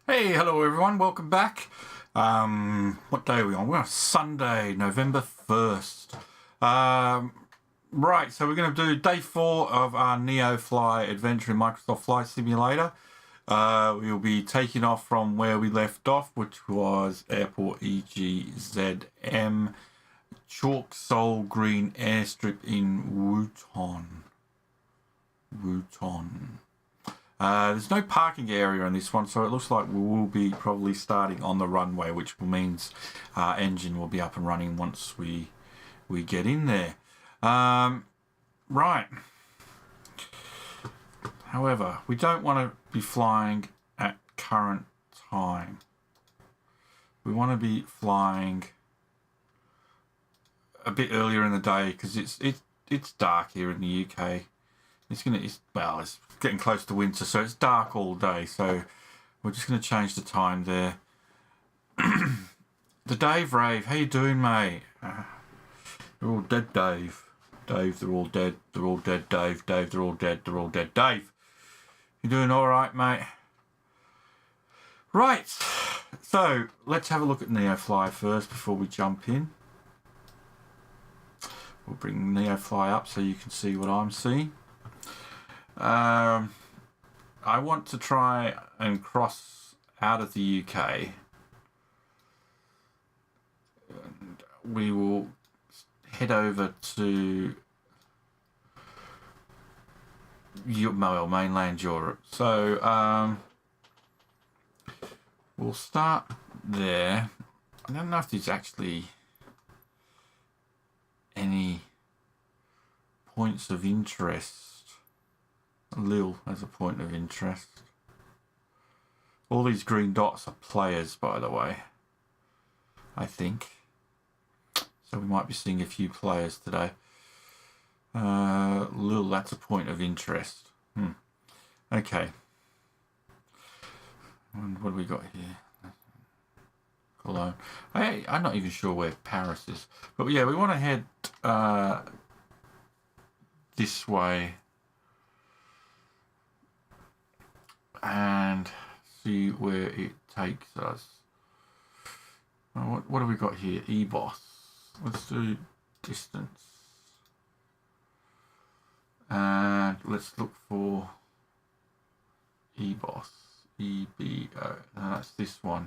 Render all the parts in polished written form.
Hey, hello everyone, welcome back. What day are we on? We're on Sunday, November 1st. Right, so we're going to do day 4 of our NeoFly adventure in Microsoft Flight Simulator. We'll be taking off from where we left off, which was Airport EGZM, Chalk Soul Green Airstrip in Wooton. There's no parking area on this one, so it looks like we will be probably starting on the runway, which means our engine will be up and running once we get in there. Right. However, we don't want to be flying at current time. We want to be flying a bit earlier in the day because it's dark here in the UK. It's getting close to winter, so it's dark all day. So we're just going to change the time there. The Dave Rave, how you doing, mate? They're all dead, Dave. Dave, they're all dead. They're all dead, Dave. Dave, they're all dead. They're all dead, Dave. You doing all right, mate? Right. So let's have a look at NeoFly first before we jump in. We'll bring NeoFly up so you can see what I'm seeing. I want to try and cross out of the UK, and we will head over to mainland Europe. So we'll start there. I don't know if there's actually any points of interest. Lille as a point of interest. All these green dots are players, by the way, I think. So we might be seeing a few players today. Lille, that's a point of interest. Okay. And what do we got here? Cologne. Hey, I'm not even sure where Paris is. But yeah, we want to head this way and see where it takes us. What do we got here? EBOS. Let's do distance. And let's look for EBOS. EBO. No, that's this one.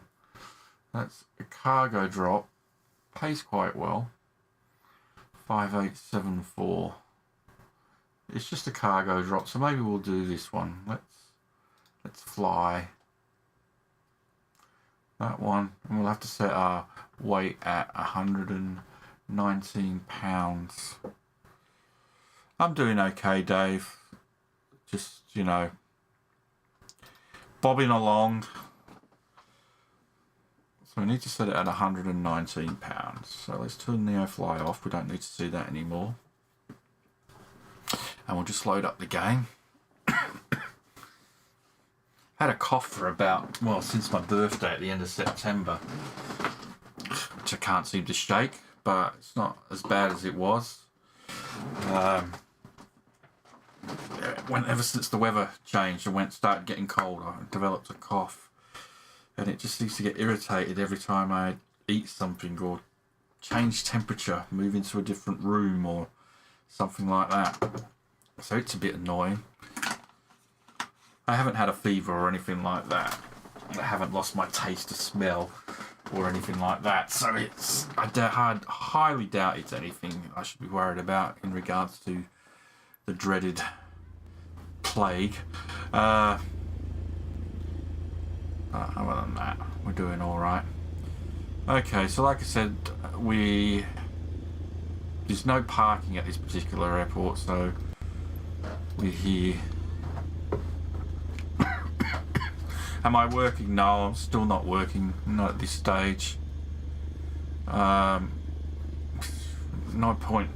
That's a cargo drop. Pays quite well. 5874. It's just a cargo drop, so maybe we'll do this one. Let's fly that one, and we'll have to set our weight at 119 pounds. I'm doing okay, Dave. Just, bobbing along. So we need to set it at 119 pounds. So let's turn NeoFly off. We don't need to see that anymore. And we'll just load up the game. Had a cough for since my birthday at the end of September, which I can't seem to shake, but it's not as bad as it was. Ever since the weather changed and started getting cold, I developed a cough, and it just seems to get irritated every time I eat something or change temperature, move into a different room or something like that. So it's a bit annoying. I haven't had a fever or anything like that. I haven't lost my taste of smell or anything like that. So I highly doubt it's anything I should be worried about in regards to the dreaded plague. Other than that, we're doing all right. Okay, so like I said, there's no parking at this particular airport, so we're here. Am I working? No, I'm still not working. Not at this stage. No point.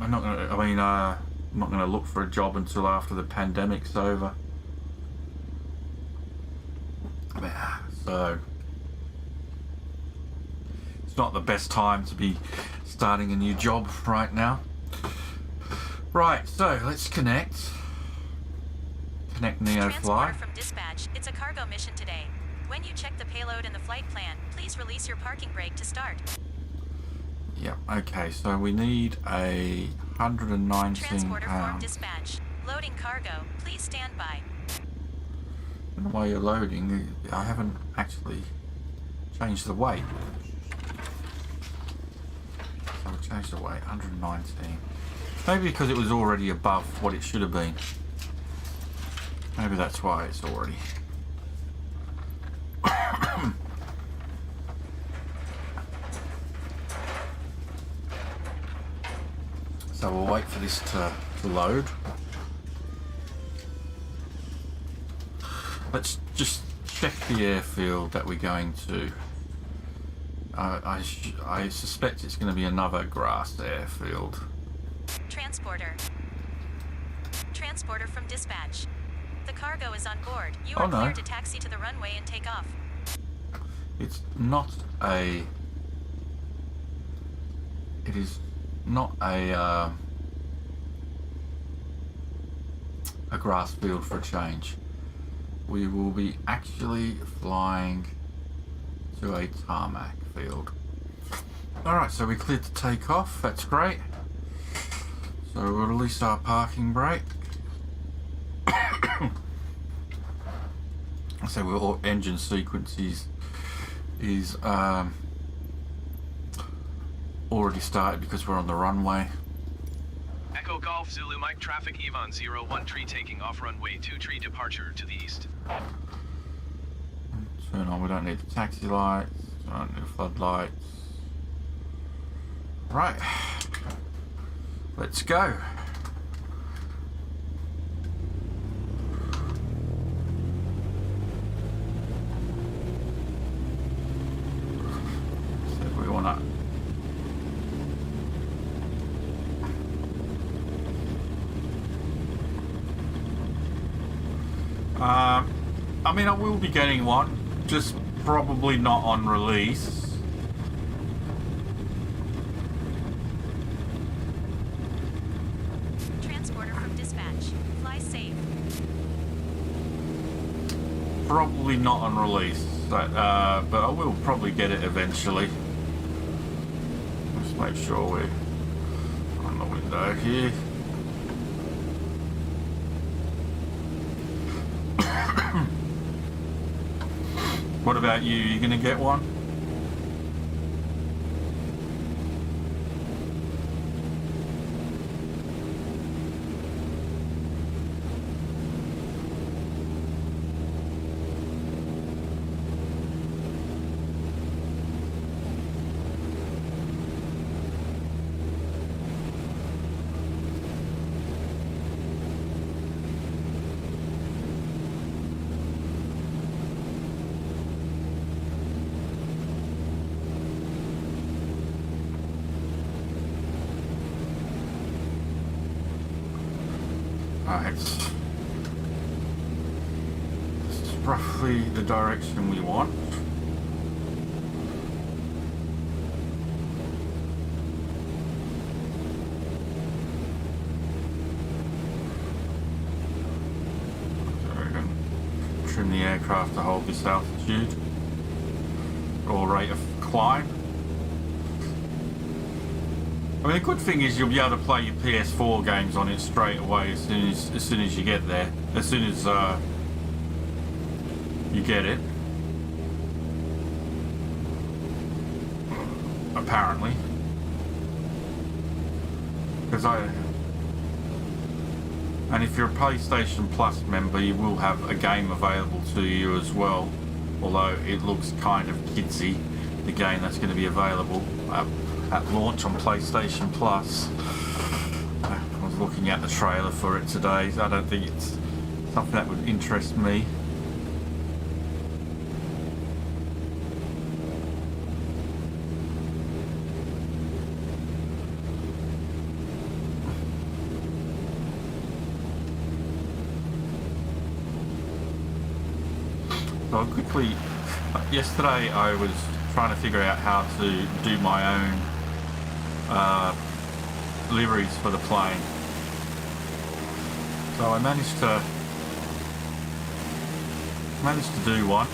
I'm not gonna look for a job until after the pandemic's over. So it's not the best time to be starting a new job right now. Right, so let's connect NeoFly. From dispatch. It's a cargo mission today. When you check the payload and the flight plan, please release your parking brake to start. Yep, okay, so we need a 119 Transporter form pound. dispatch. Loading cargo. Please stand by. And while you're loading, I haven't actually changed the weight. So we'll change the weight, 119. Maybe because it was already above what it should have been. Maybe that's why it's already. So we'll wait for this to load. Let's just check the airfield that we're going to. I suspect it's going to be another grass airfield. Transporter. Transporter from dispatch. The cargo is on board. You are Oh, no. clear to taxi to the runway and take off. It's not a. It is not a grass field for a change. We will be actually flying to a tarmac field. Alright, so we cleared to take off. That's great. So we'll release our parking brake. So our engine sequence is already started because we're on the runway. Echo Golf Zulu Mike traffic Yvonne 01 tree taking off runway 2 tree departure to the east. Turn on, we don't need the taxi lights, we don't need the floodlights. Right, let's go. So we want to I mean, I will be getting one, just probably not on release. Transporter from dispatch. Fly safe. Probably not on release, but I will probably get it eventually. Just make sure we're on the window here. What about you? You gonna get one? Right. This is roughly the direction we want. So we can trim the aircraft to hold this altitude or rate of climb. I mean, the good thing is you'll be able to play your PS4 games on it straight away as soon as you get there. As soon as you get it. Apparently. And if you're a PlayStation Plus member, you will have a game available to you as well. Although it looks kind of kidsy, the game that's going to be available at launch on PlayStation Plus. I was looking at the trailer for it today, so I don't think it's something that would interest me. So I'll quickly, yesterday I was trying to figure out how to do my own liveries for the plane. So I managed to do one.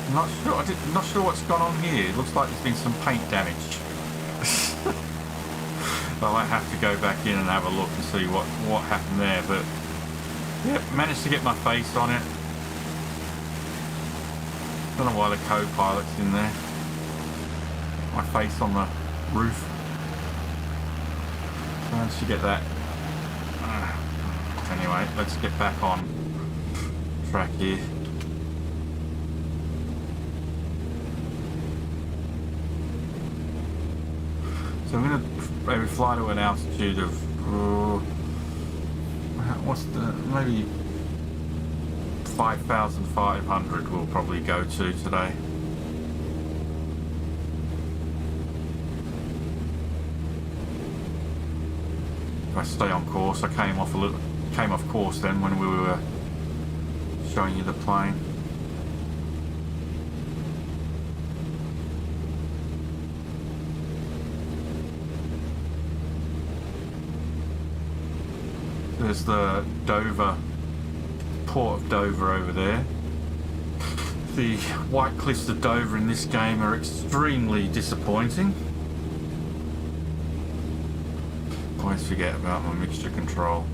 I'm not sure. Not sure what's gone on here. It looks like there's been some paint damage. I might have to go back in and have a look and see what happened there. But yeah, managed to get my face on it. Don't know why the co-pilot's in there. My face on the roof. Managed to get that. Anyway, let's get back on track here. So I'm going to maybe fly to an altitude of, what's the, maybe 5,500 we'll probably go to today. If I stay on course, I came off course then when we were showing you the plane. There's the Dover, port of Dover over there. The White Cliffs of Dover in this game are extremely disappointing. Always forget about my mixture control.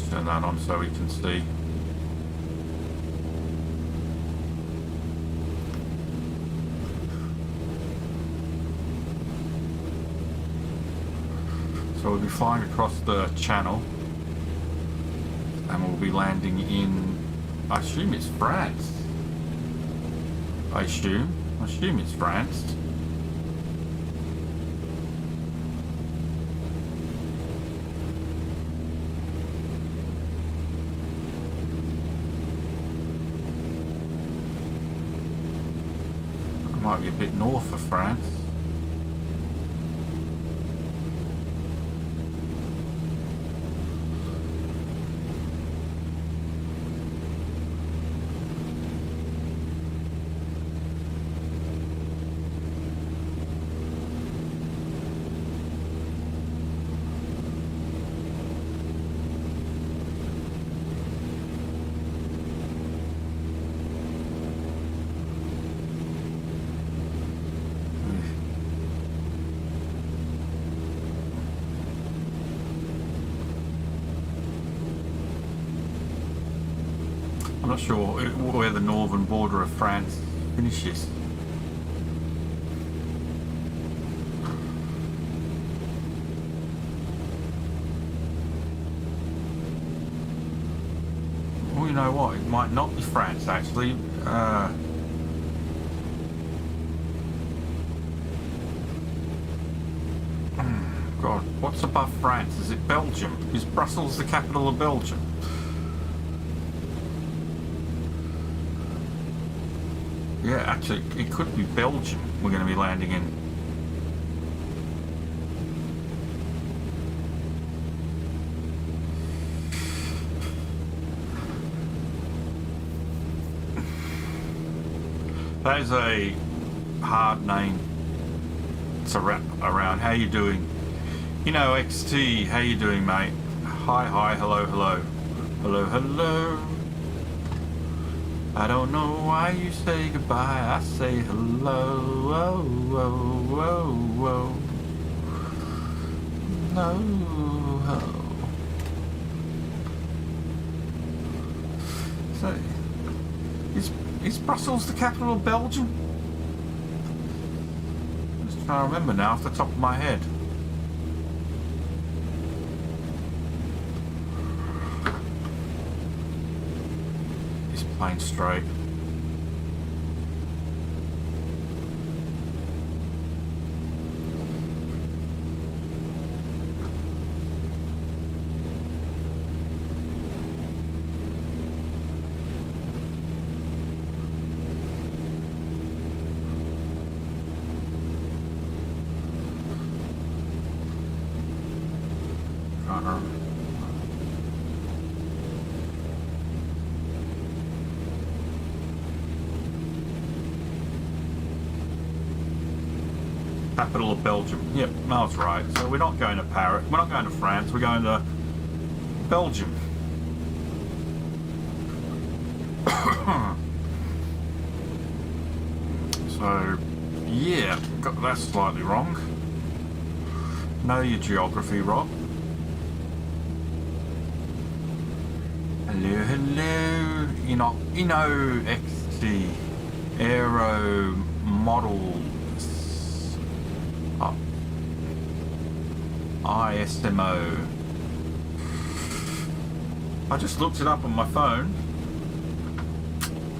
Turn that on so we can see. So we'll be flying across the channel and we'll be landing in, I assume it's France. I assume it's France. Might be a bit north of France. I'm not sure where the northern border of France finishes. Well, you know what? It might not be France, actually. God, what's above France? Is it Belgium? Is Brussels the capital of Belgium? Yeah, actually, it could be Belgium we're going to be landing in. That is a hard name to wrap around. How you doing? You know, XT, how you doing, mate? Hi, hello, hello. Hello, hello. I don't know why you say goodbye, I say hello, whoa, whoa, whoa, whoa. No, so, is Brussels the capital of Belgium? I'm just trying to remember now off the top of my head. Plane straight. Capital of Belgium. Yep, I was right. So we're not going to Paris. We're not going to France. We're going to Belgium. So, yeah, got that slightly wrong. Know your geography, Rob. Hello, hello. XT Aero Models ISMO. I just looked it up on my phone.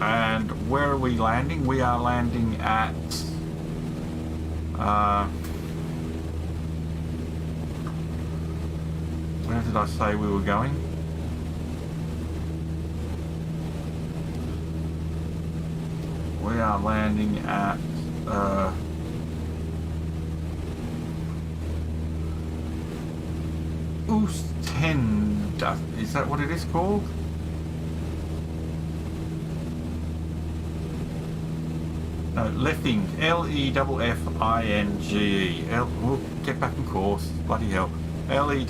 And where are we landing? We are landing at where did I say we were going? We are landing at Oostende. Is that what it is called? No, Leffing. Leffing. Oh, get back in course. Bloody hell. Leffing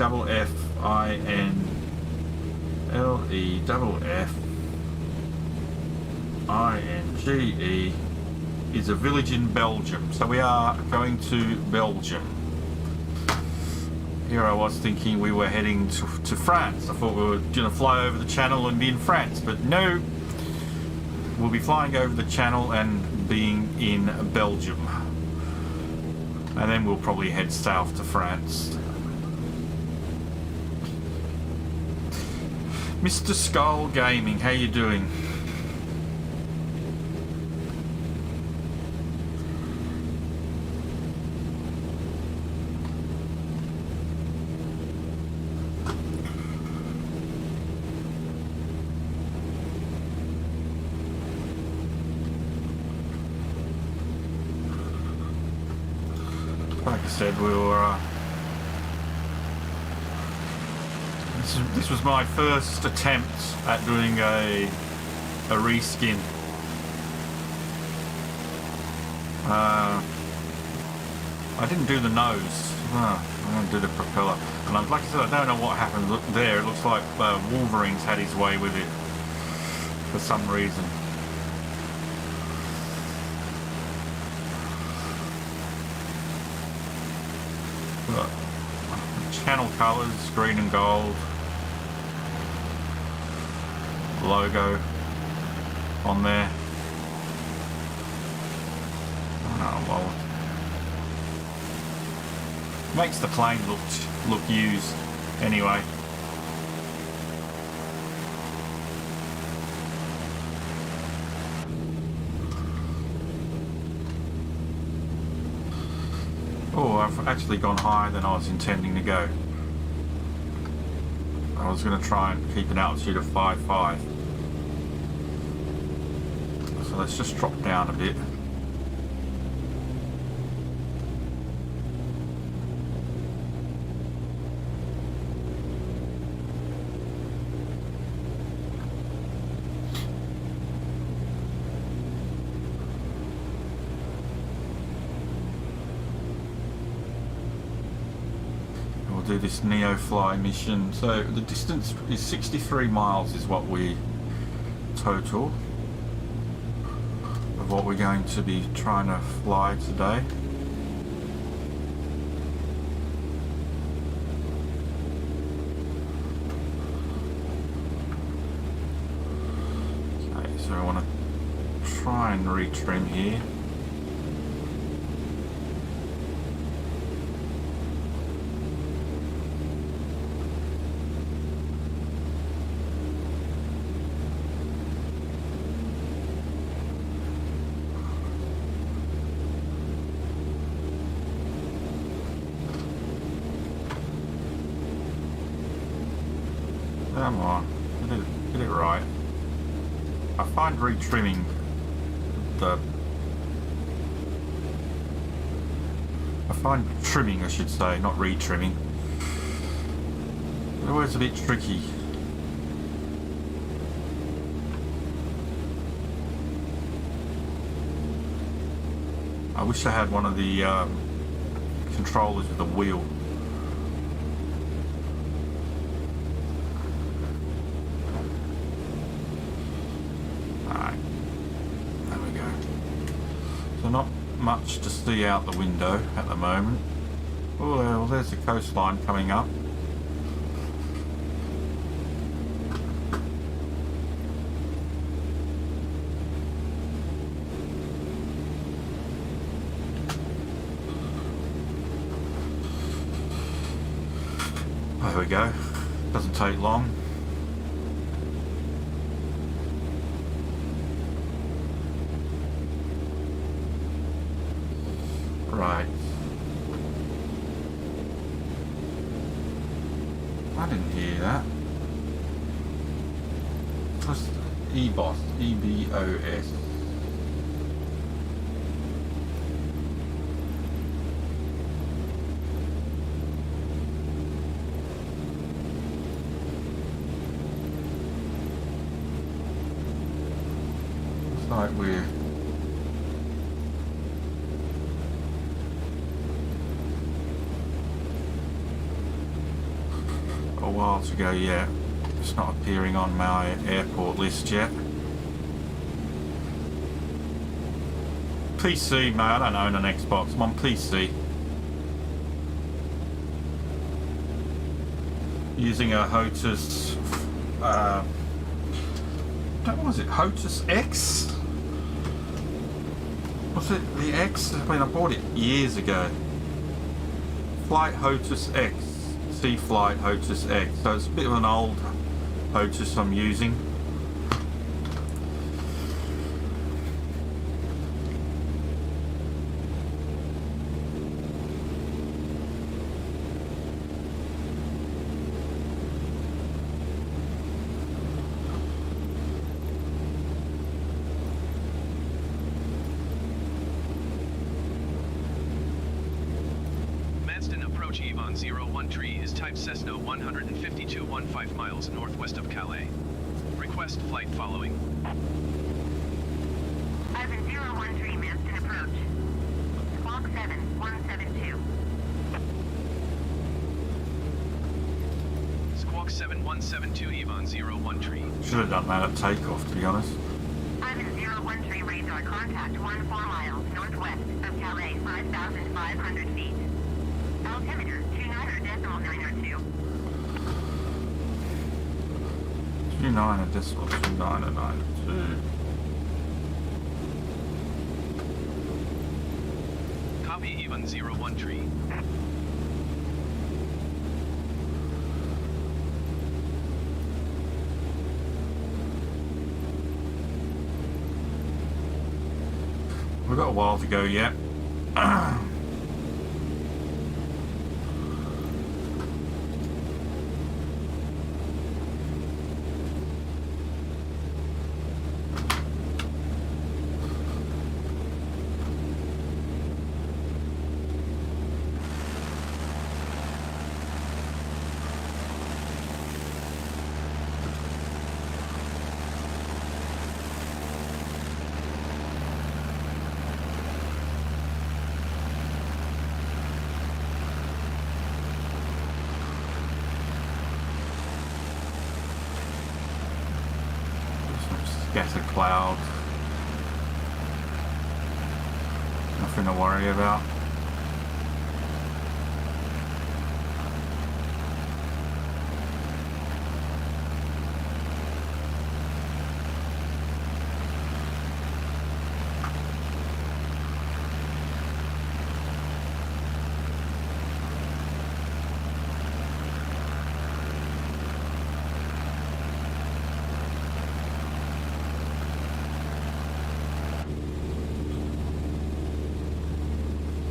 is a village in Belgium. So we are going to Belgium. Here I was thinking we were heading to France. I thought we were going to fly over the channel and be in France, but no. We'll be flying over the channel and being in Belgium. And then we'll probably head south to France. Mr. Skull Gaming, how you doing? Like I said, we were. This was my first attempt at doing a reskin. I didn't do the nose. I didn't do the propeller. And like I said, I don't know what happened there. It looks like Wolverine's had his way with it for some reason. But channel colours, green and gold. Logo on there. Oh well. Makes the plane look used anyway. Oh, I've actually gone higher than I was intending to go. I was going to try and keep an altitude of 5.5. So let's just drop down a bit. Do this NeoFly mission. So the distance is 63 miles is what we total of what we're going to be trying to fly today. Okay, so I want to try and retrim here. Come on, get it right. I find retrimming trimming, I should say, not retrimming. It's always a bit tricky. I wish I had one of the controllers with a wheel. Alright, there we go. So not much to see out the window at the moment. Oh, well, there's the coastline coming up. There we go. Doesn't take long. Right. I didn't hear that. Just EBOS, EBOS. Like we're a while to go yet. It's not appearing on my airport list yet. PC, mate, I don't own an Xbox, I'm on PC. Using a Hotus, what was it, Hotus X? Was it the X? I mean, I bought it years ago. Flight Hotus X. Sea Flight Hotus X. So it's a bit of an old Hotus I'm using. Approach Yvonne 01 tree is type Cessna 152.15 miles northwest of Calais. Request flight following. Ivan 01 tree, Manston approach. Squawk 7172. Squawk 7172 Yvonne 01 tree. Should have done that at takeoff, to be honest. Ivan 01 tree, radar contact 14 miles northwest of Calais, 5,500 feet. Altimeter 29.902. 29.992. Copy Yvonne 01 tree. We've got a while to go yet. Scattered clouds. Nothing to worry about.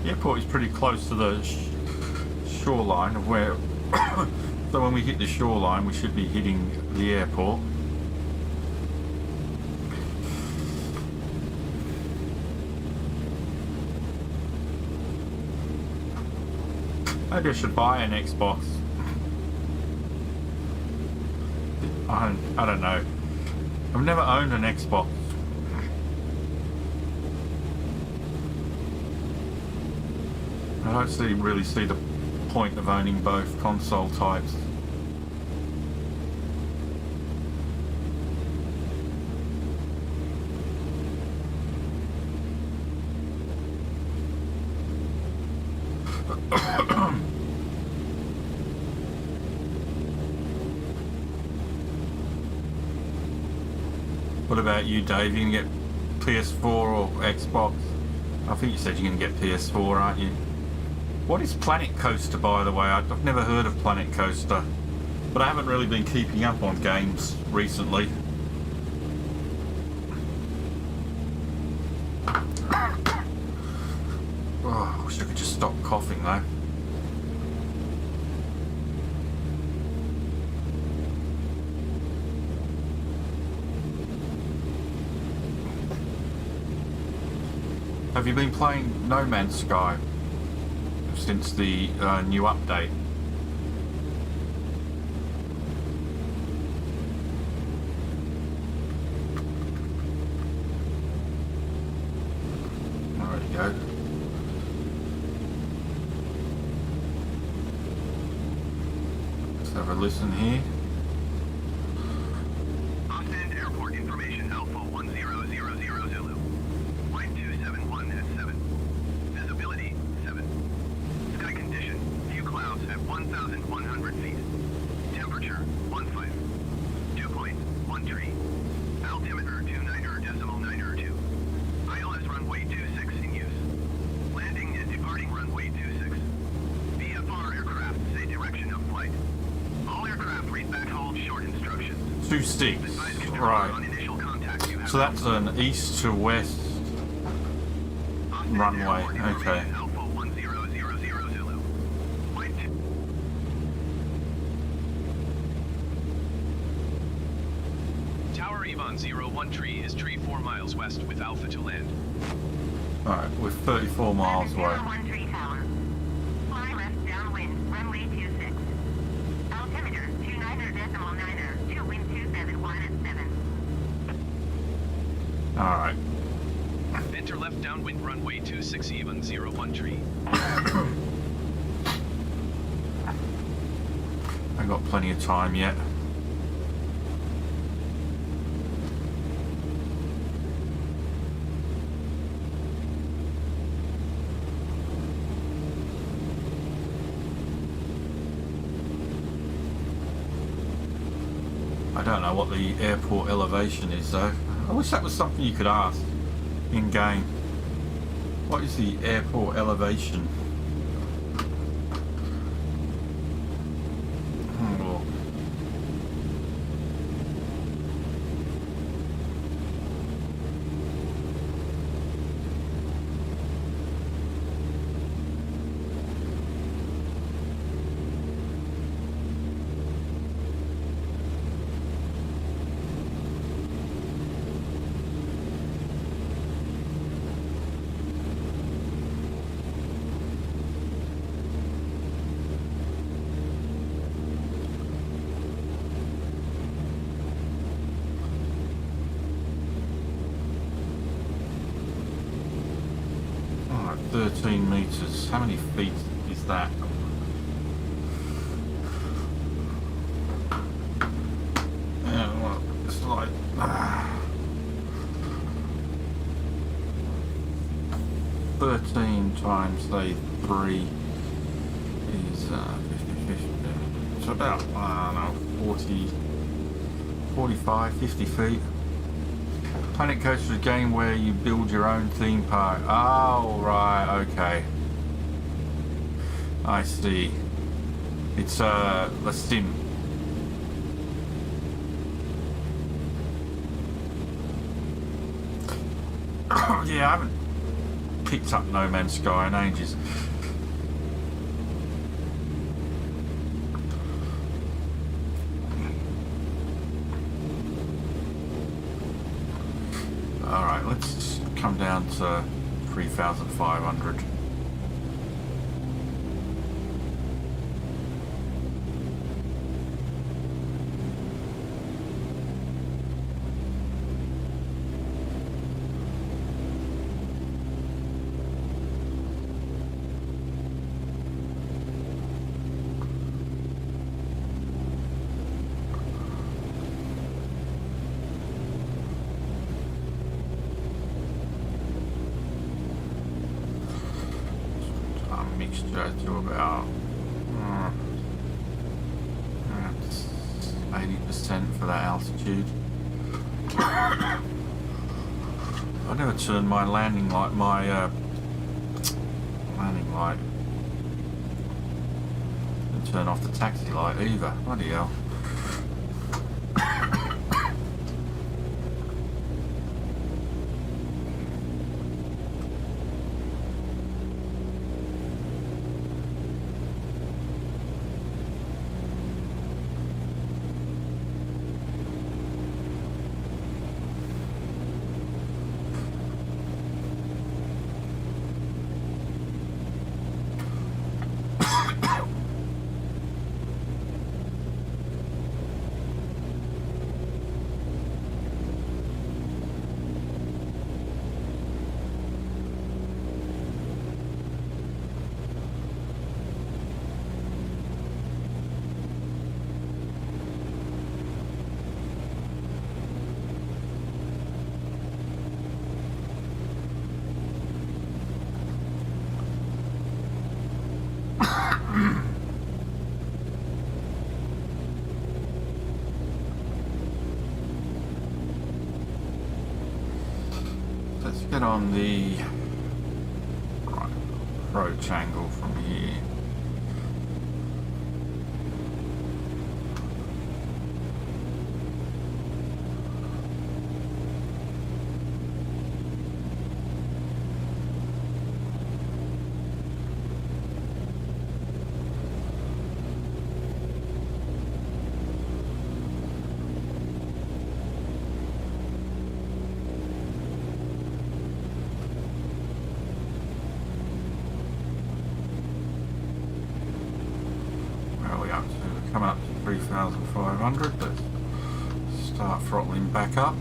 The airport is pretty close to the shoreline of where so when we hit the shoreline we should be hitting the airport. Maybe I should buy an Xbox. I don't know. I've never owned an Xbox. I don't really see the point of owning both console types. What about you, Dave? You gonna get PS4 or Xbox? I think you said you're gonna get PS4, aren't you? What is Planet Coaster, by the way? I've never heard of Planet Coaster, but I haven't really been keeping up on games recently. Oh, I wish I could just stop coughing though. Have you been playing No Man's Sky since the new update? There we go. Let's have a listen here. Austin Airport information, Alpha 1000 Zulu. Flight 271 at 7. Visibility 7. Sky condition, few clouds at 1,100 feet. Temperature 15. Dew point 1 tree. Altimeter 29.902. ILS runway 26 in use. Landing and departing runway 26. VFR aircraft say direction of flight. All aircraft read backhaul short instructions. 2 sticks, Advise control right. on initial contact you have. So that's an east to west Austin runway, Airport okay. information, Alpha 1000 Zulu. Flight Tower Yvonne 01 tree is tree 4 miles west with Alpha to land. Alright, we're 34 miles away. 013 tower. Fly left downwind, runway 26. Altimeter 29.902, wind 271 at 7. Alright. Enter left downwind runway 26 Yvonne 01 tree. I've got plenty of time yet. I don't know what the airport elevation is though. I wish that was something you could ask in game. What is the airport elevation? Oh. Alright, 13 meters. How many feet is that? Yeah, well, it's like 13 times say 3 is 50. It's about I don't know 40, 45, 50 feet. Planet Coaster is a game where you build your own theme park. Oh, right, okay. I see. It's a sim. Yeah, I haven't picked up No Man's Sky in ages. Alright, let's come down to 3,500. mixture to about 80% for that altitude. I never turned my landing light, and turn off the taxi light either. Bloody hell. Let's get on the right approach angle from here. Coming up to 3,500. Let's start throttling back up.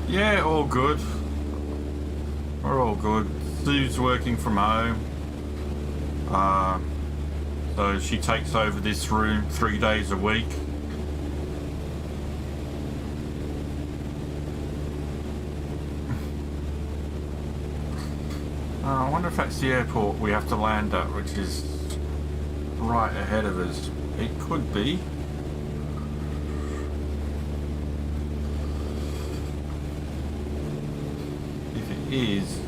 Yeah, all good. We're all good. Sue's working from home. So she takes over this room 3 days a week. I wonder if that's the airport we have to land at, which is right ahead of us. It could be. Is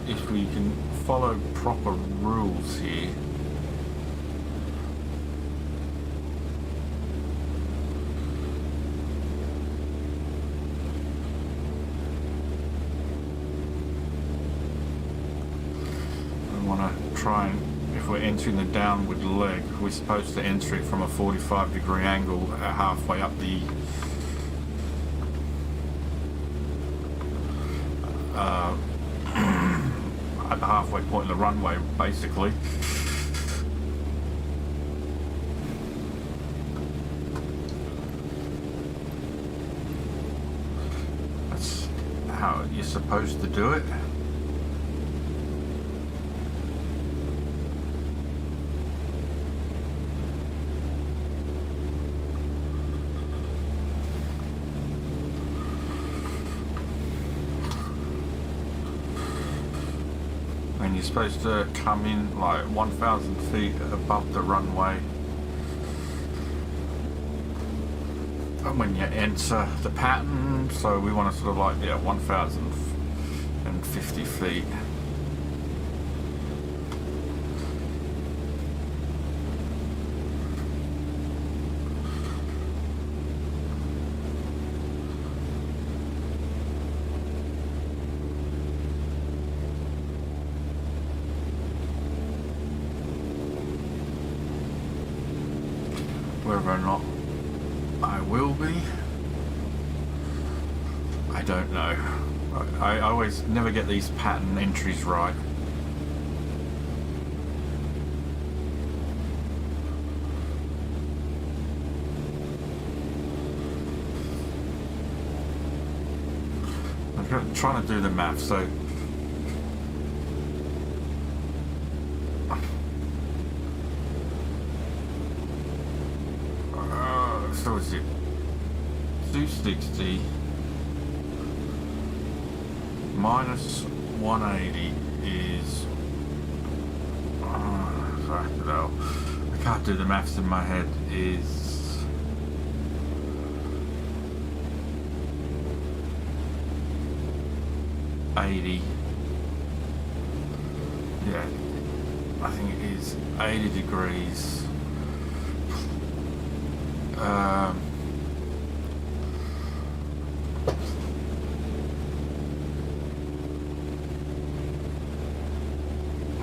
if we can follow proper rules here. We want to try and, if we're entering the downward leg, we're supposed to enter it from a 45-degree angle halfway up the at the halfway point of the runway, basically. That's how you're supposed to do it. And you're supposed to come in like 1,000 feet above the runway. And when you enter the pattern, so we want to sort of like be at 1,050 feet. Whether or not I will be, I don't know. I always never get these pattern entries right. I'm trying to do the math, so so is it 260 minus 180 is sorry, no, I can't do the maths in my head, is 80. Yeah, I think it is 80 degrees.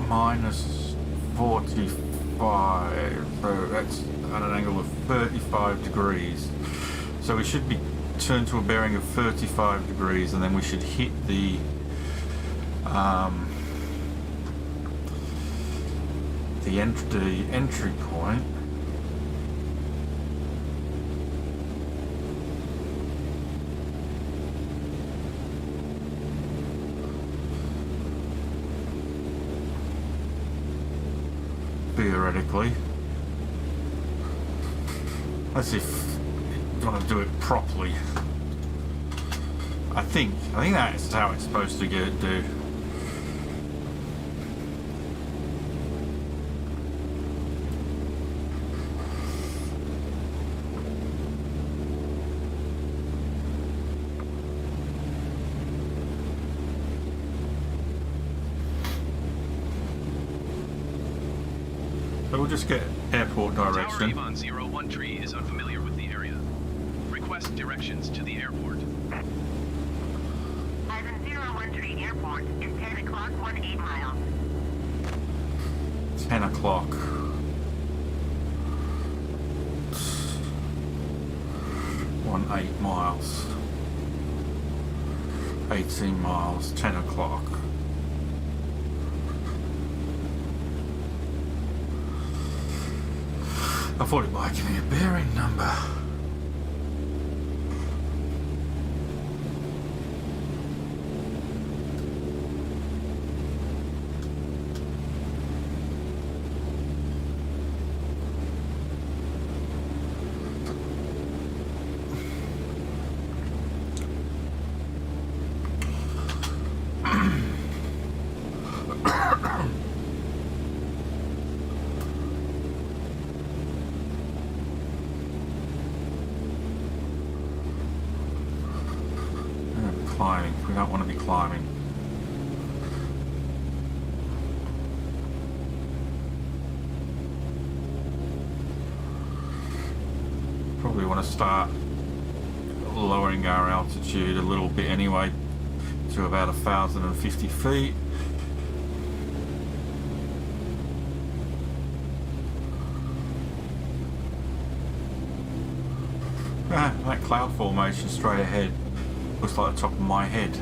Minus 45, so that's at an angle of 35 degrees. So we should be turned to a bearing of 35 degrees, and then we should hit the entry point. Theoretically, let's see if you want to do it properly. I think that's how it's supposed to do. So we'll just get airport direction. Tower Avon 01 Tree is unfamiliar with the area. Request directions to the airport. Ivan 01 Tree Airport is 10 o'clock, 18 miles. 10 o'clock. 18 miles. 18 miles, 10 o'clock. I thought it might give me a bearing number. Climbing. We don't want to be climbing. Probably want to start lowering our altitude a little bit anyway, to about 1,050 feet. That cloud formation straight ahead looks like the top of my head.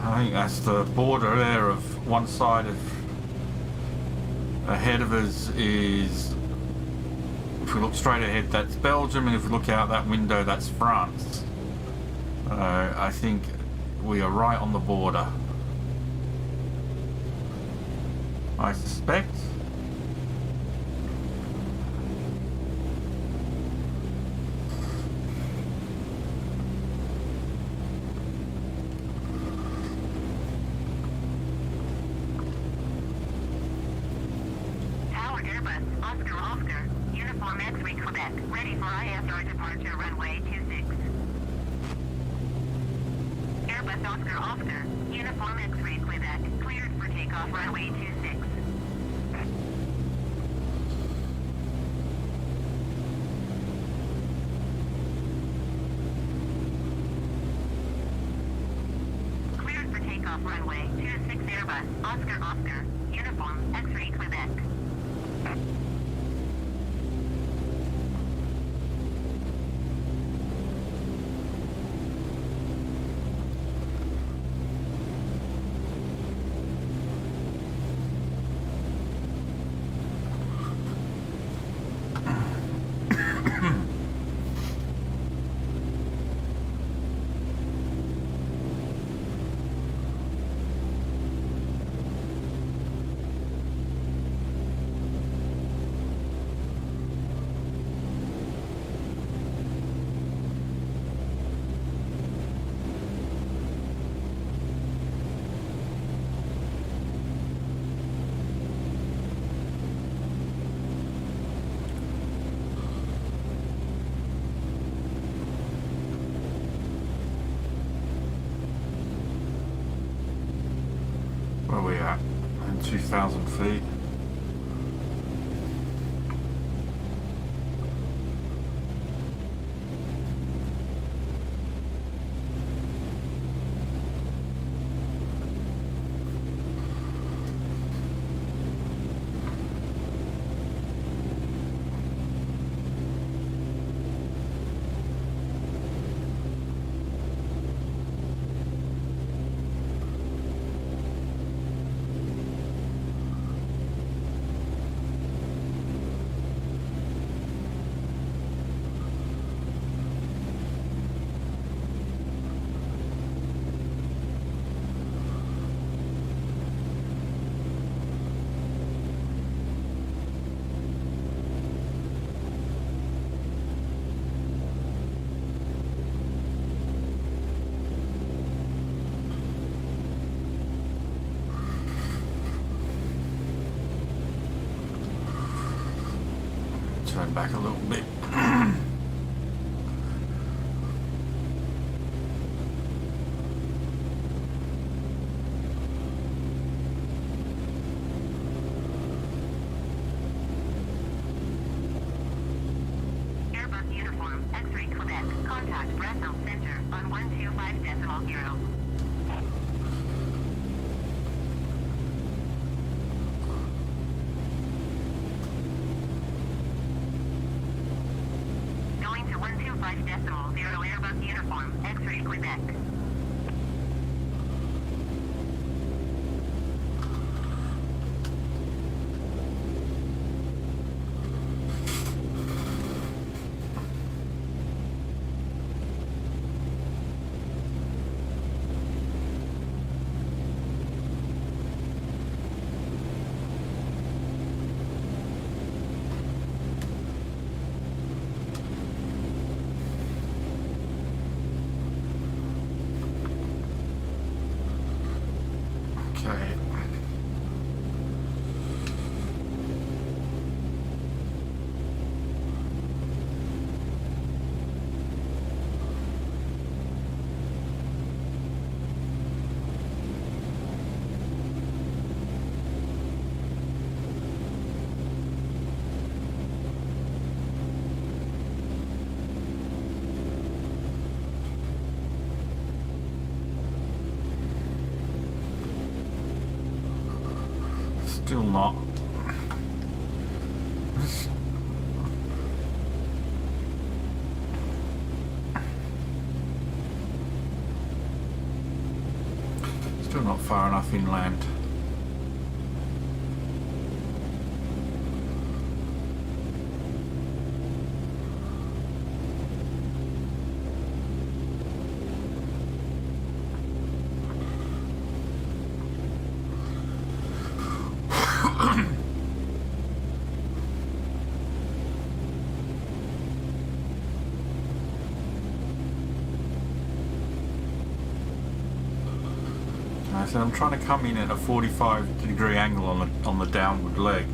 I think that's the border there of one side of ahead of us is, if we look straight ahead, that's Belgium, and if we look out that window, that's France. I think we are right on the border. I suspect. Tower Airbus, Oscar, Uniform X-ray Quebec, ready for ISR departure runway 26. Airbus Oscar, Uniform X-ray Quebec, cleared for takeoff runway 26. Cleared for takeoff runway 26 Airbus, Oscar, Uniform X-ray Quebec. Where are we at? 2,000 feet. Turn back a little bit. Airbus Uniform X-ray Quebec, contact Brussels Center on 125.0. Going to 125.0 Airbus Uniform X-ray Quebec. Okay. Still not. Still not far enough inland. said, I'm trying to come in at a 45-degree angle on the downward leg.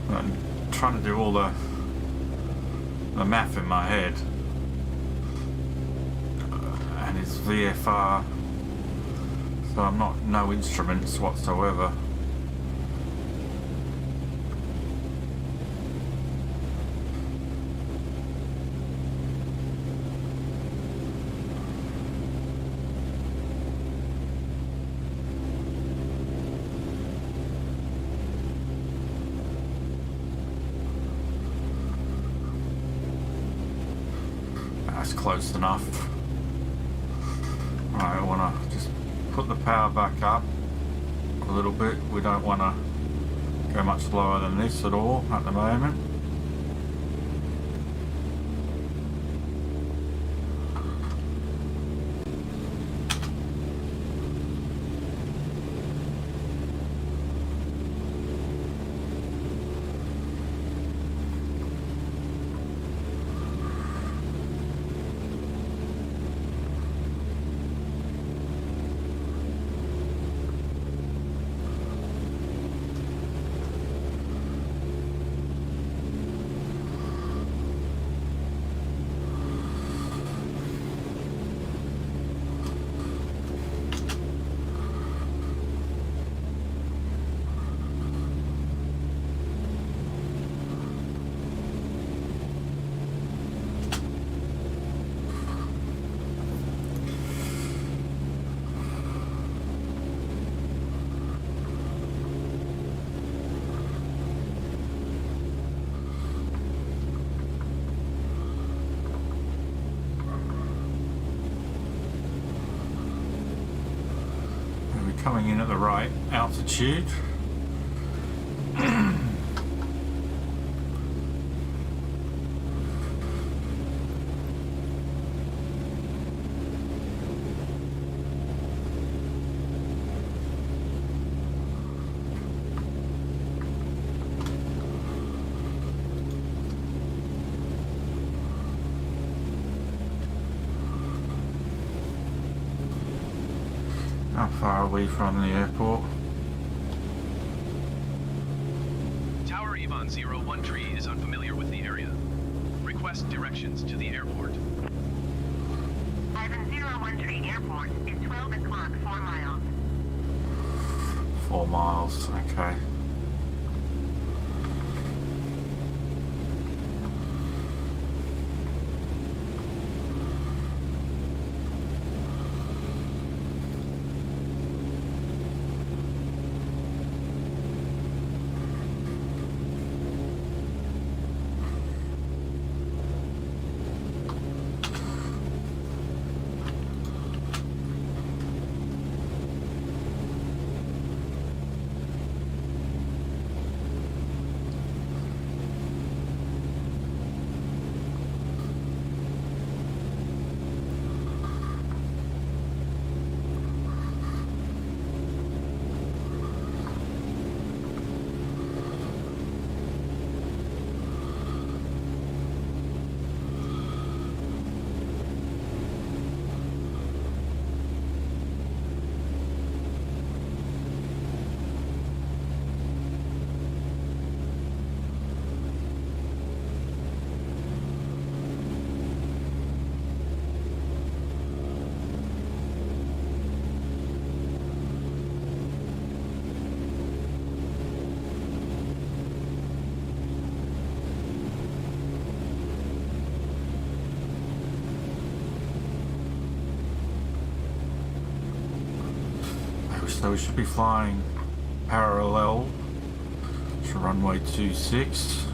I'm trying to do all the math in my head. And it's VFR, so I'm not no instruments whatsoever. That's close enough. Right, I want to just put the power back up a little bit. We don't want to go much lower than this at all at the moment. Coming in at the right altitude. How far are we from the airport? Tower Yvonne 01 Tree is unfamiliar with the area. Request directions to the airport. Ivan 01 Tree Airport is 12 o'clock, 4 miles. 4 miles, okay. So we should be flying parallel to runway 26.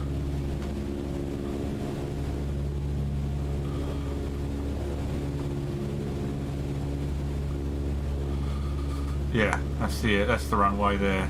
Yeah, that's it. That's the runway there.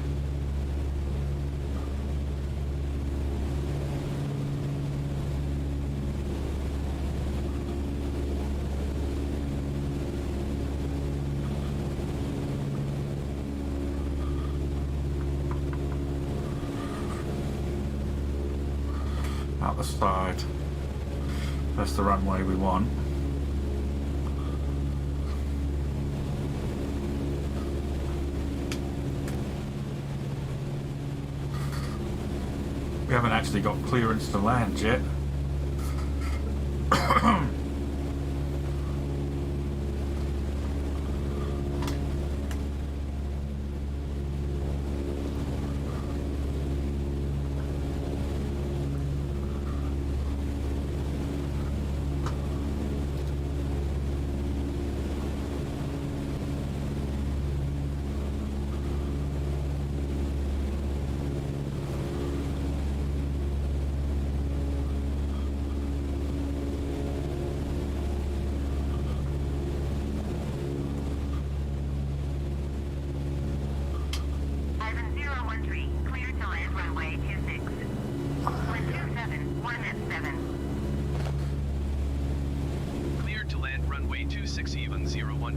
Out the side. That's the runway we want. actually got clearance to land yet. Ivan 013, clear to land runway 26. 127, 1 Cleared to land runway 26 even 01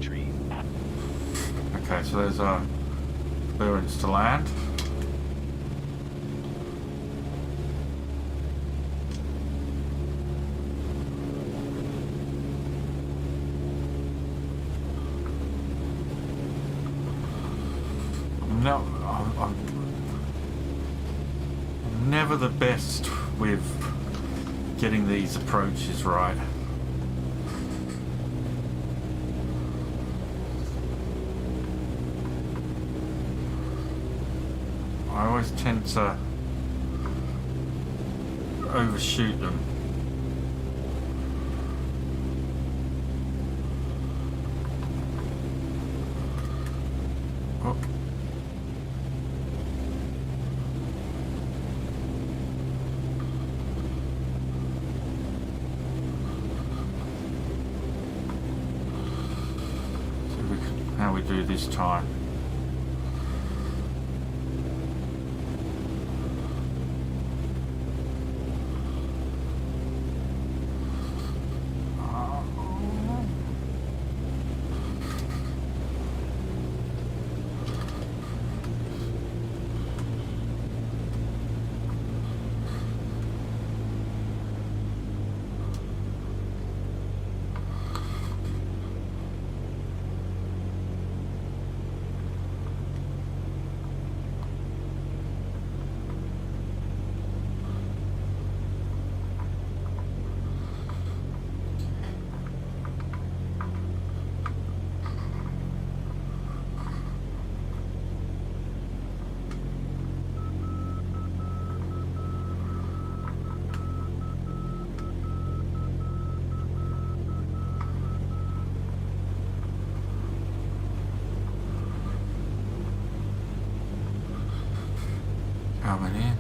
Okay, so there's a clearance to land. No, I'm never the best with getting these approaches right. I always tend to overshoot them. Oh. How we do this time. Coming in.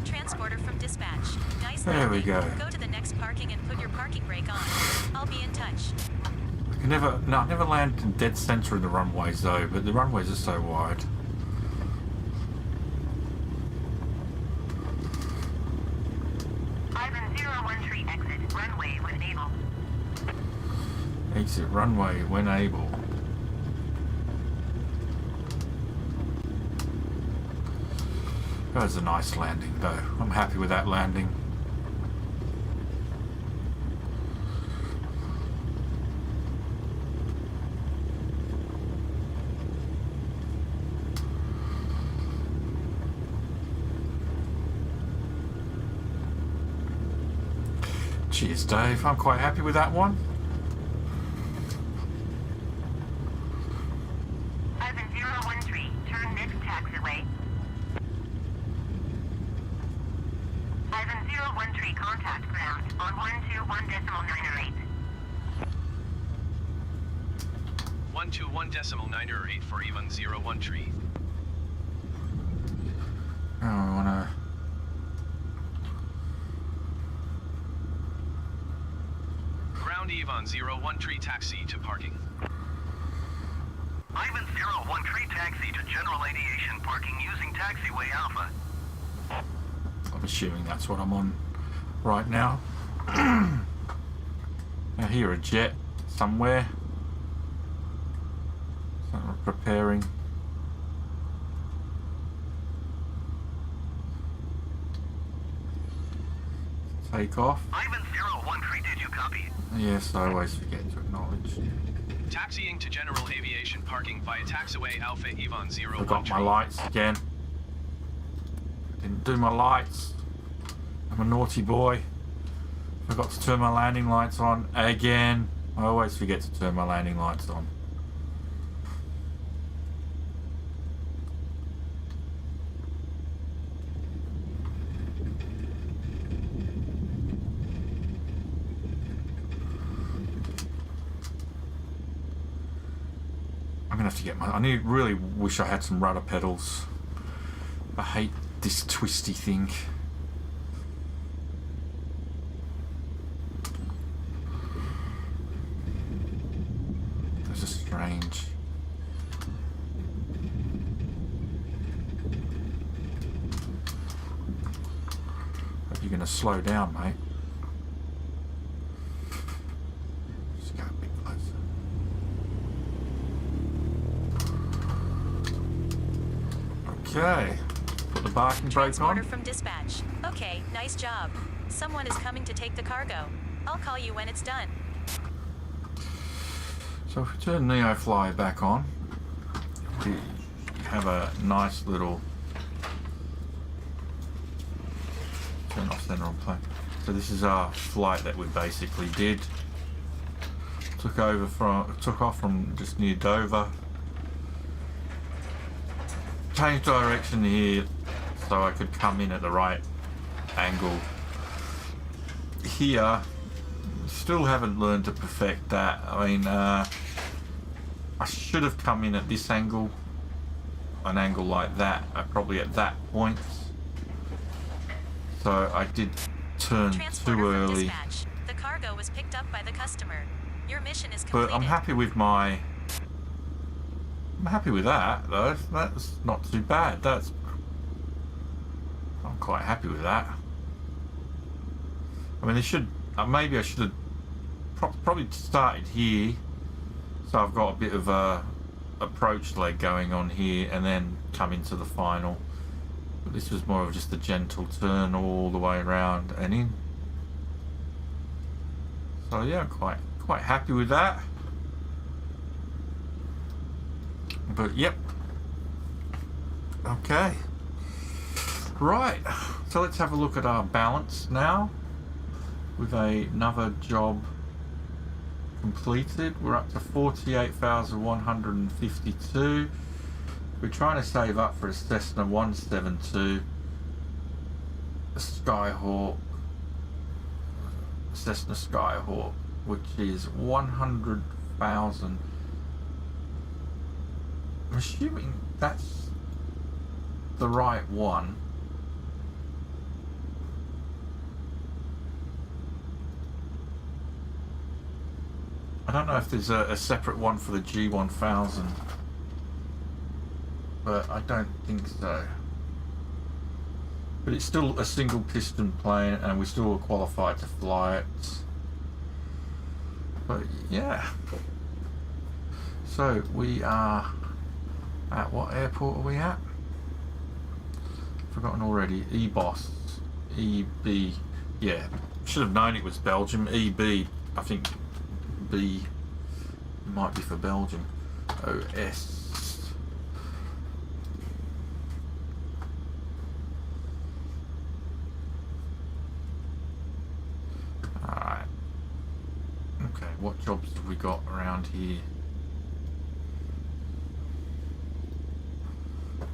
Transporter from dispatch. Nice There we landing. go. Go to the next parking and put your parking brake on. I'll be in touch. I never land in dead center of the runways though, but the runways are so wide. Ivan 013, exit runway when able. Exit runway when able. That was a nice landing though. I'm happy with that landing. Cheers, Dave. I'm quite happy with that one. Ivan 013, turn next taxiway. Ivan 013, contact ground on 121.908. 121.908 for even 013. Oh, I wanna. Ground Eve on 013 taxi to parking. Ivan 013, 101 free taxi to general aviation parking using taxiway Alpha. I'm assuming that's what I'm on right now. I hear a jet somewhere. Something preparing. Take off. Ivan 01 free, did you copy? Yes, I always forget to acknowledge. Taxiing to general aviation parking via taxiway Alpha Ivan 01. Forgot my lights again. Didn't do my lights. I'm a naughty boy. Forgot to turn my landing lights on again. I always forget to turn my landing lights on. I'm gonna have to get my. Really wish I had some rudder pedals. I hate this twisty thing. This is strange. Hope you're gonna slow down, mate. Just go a bit closer. Okay. Put the parking brake Transporter on. from dispatch. Okay, nice job. Someone is coming to take the cargo. I'll call you when it's done. So if we turn NeoFly back on, we have a nice little turn off center on plane. So this is our flight that we basically did. Took off from just near Dover. Changed direction here so I could come in at the right angle. Here, still haven't learned to perfect that. I mean, I should have come in at this angle, an angle like that, probably at that point. So I did turn Transporter too from early. dispatch. The cargo was picked up by the customer. Your mission is But completed. I'm happy with my. I'm happy with that though. That's not too bad. I'm quite happy with that. I mean, they should. Maybe I should have probably started here, so I've got a bit of a approach leg going on here, and then come into the final. But this was more of just a gentle turn all the way around and in. So yeah, quite happy with that. But yep. Okay. Right. So let's have a look at our balance now. With another job completed, we're up to 48,152. We're trying to save up for a Cessna 172, a Cessna Skyhawk, which is 100,000. I'm assuming that's the right one. I don't know if there's a separate one for the G1000, but I don't think so. But it's still a single piston plane and we still are qualified to fly it. But yeah. So we are at what airport are we at? Forgotten already. EBOS. EB. Yeah. Should have known it was Belgium. EB. I think B might be for Belgium. OS. Alright. Okay, what jobs have we got around here?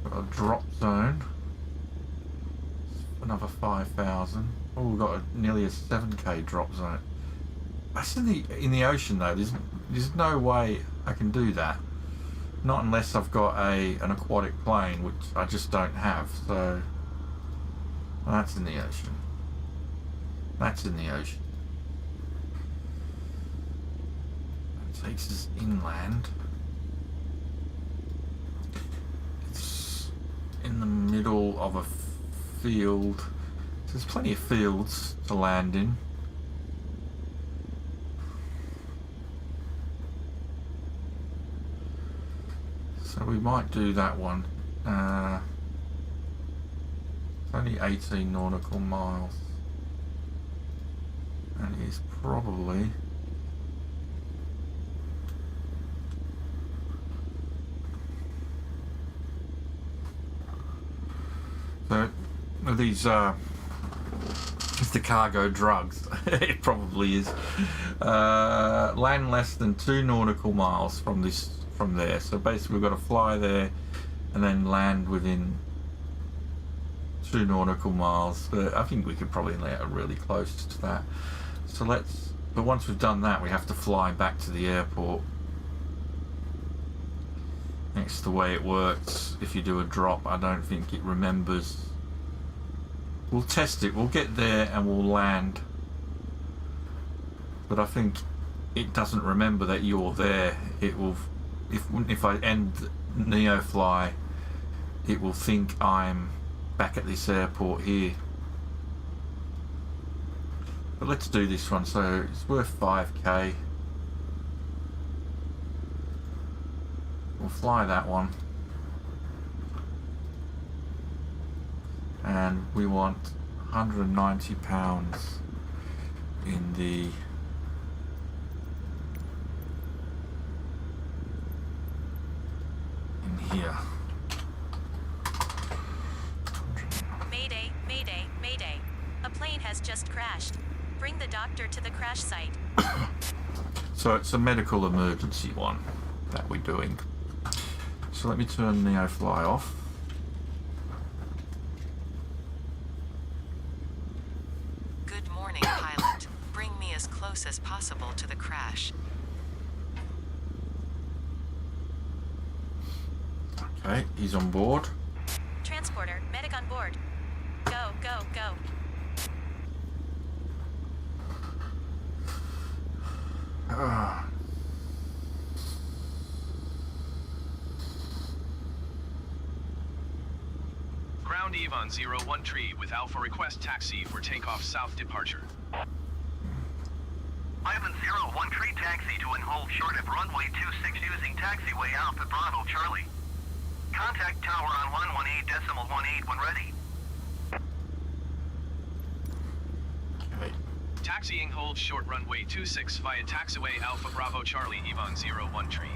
Got a drop zone. Another 5,000. Oh, we've got nearly a 7k drop zone. That's in the ocean though. There's no way I can do that. Not unless I've got an aquatic plane, which I just don't have. So that's in the ocean. That's in the ocean. That takes us inland. middle of a field. So there's plenty of fields to land in. So we might do that one. It's only 18 nautical miles. And it is probably so these if the cargo drugs it probably is land less than 2 nautical miles from there. So basically we've got to fly there and then land within 2 nautical miles. But I think we could probably land really close to that. So but once we've done that, we have to fly back to the airport. That's the way it works. If you do a drop, I don't think it remembers. We'll test it. We'll get there and we'll land. But I think it doesn't remember that you're there. It will, if I end NeoFly, it will think I'm back at this airport here. But let's do this one. So it's worth 5k. We'll fly that one. And we want £190 in here. Mayday, mayday, mayday. A plane has just crashed. Bring the doctor to the crash site. So it's a medical emergency one that we're doing. So let me turn NeoFly off. Good morning, pilot. Bring me as close as possible to the crash. Okay, he's on board. Transporter, medic on board. Go, go, go. Ground Eve on 01 tree with Alpha request taxi for takeoff south departure. Ivan 01 tree taxi to and hold short of runway 26 using taxiway Alpha Bravo Charlie. Contact tower on 118.18 when ready. Okay. Taxiing hold short runway 26 via taxiway Alpha Bravo Charlie Yvonne 01 tree.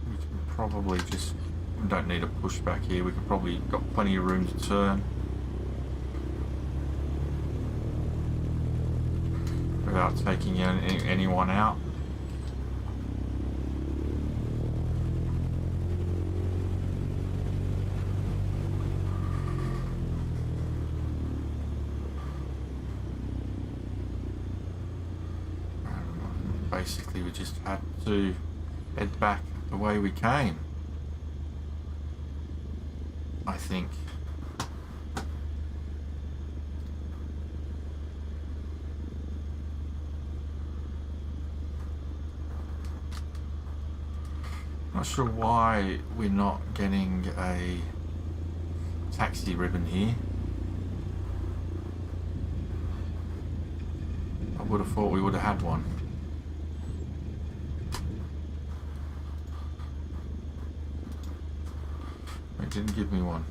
We can probably just, we don't need a pushback here. We could probably got plenty of room to turn without taking anyone out. Basically, we just had to head back the way we came, I think. Not sure why we're not getting a taxi ribbon here. I would have thought we would have had one. It didn't give me one.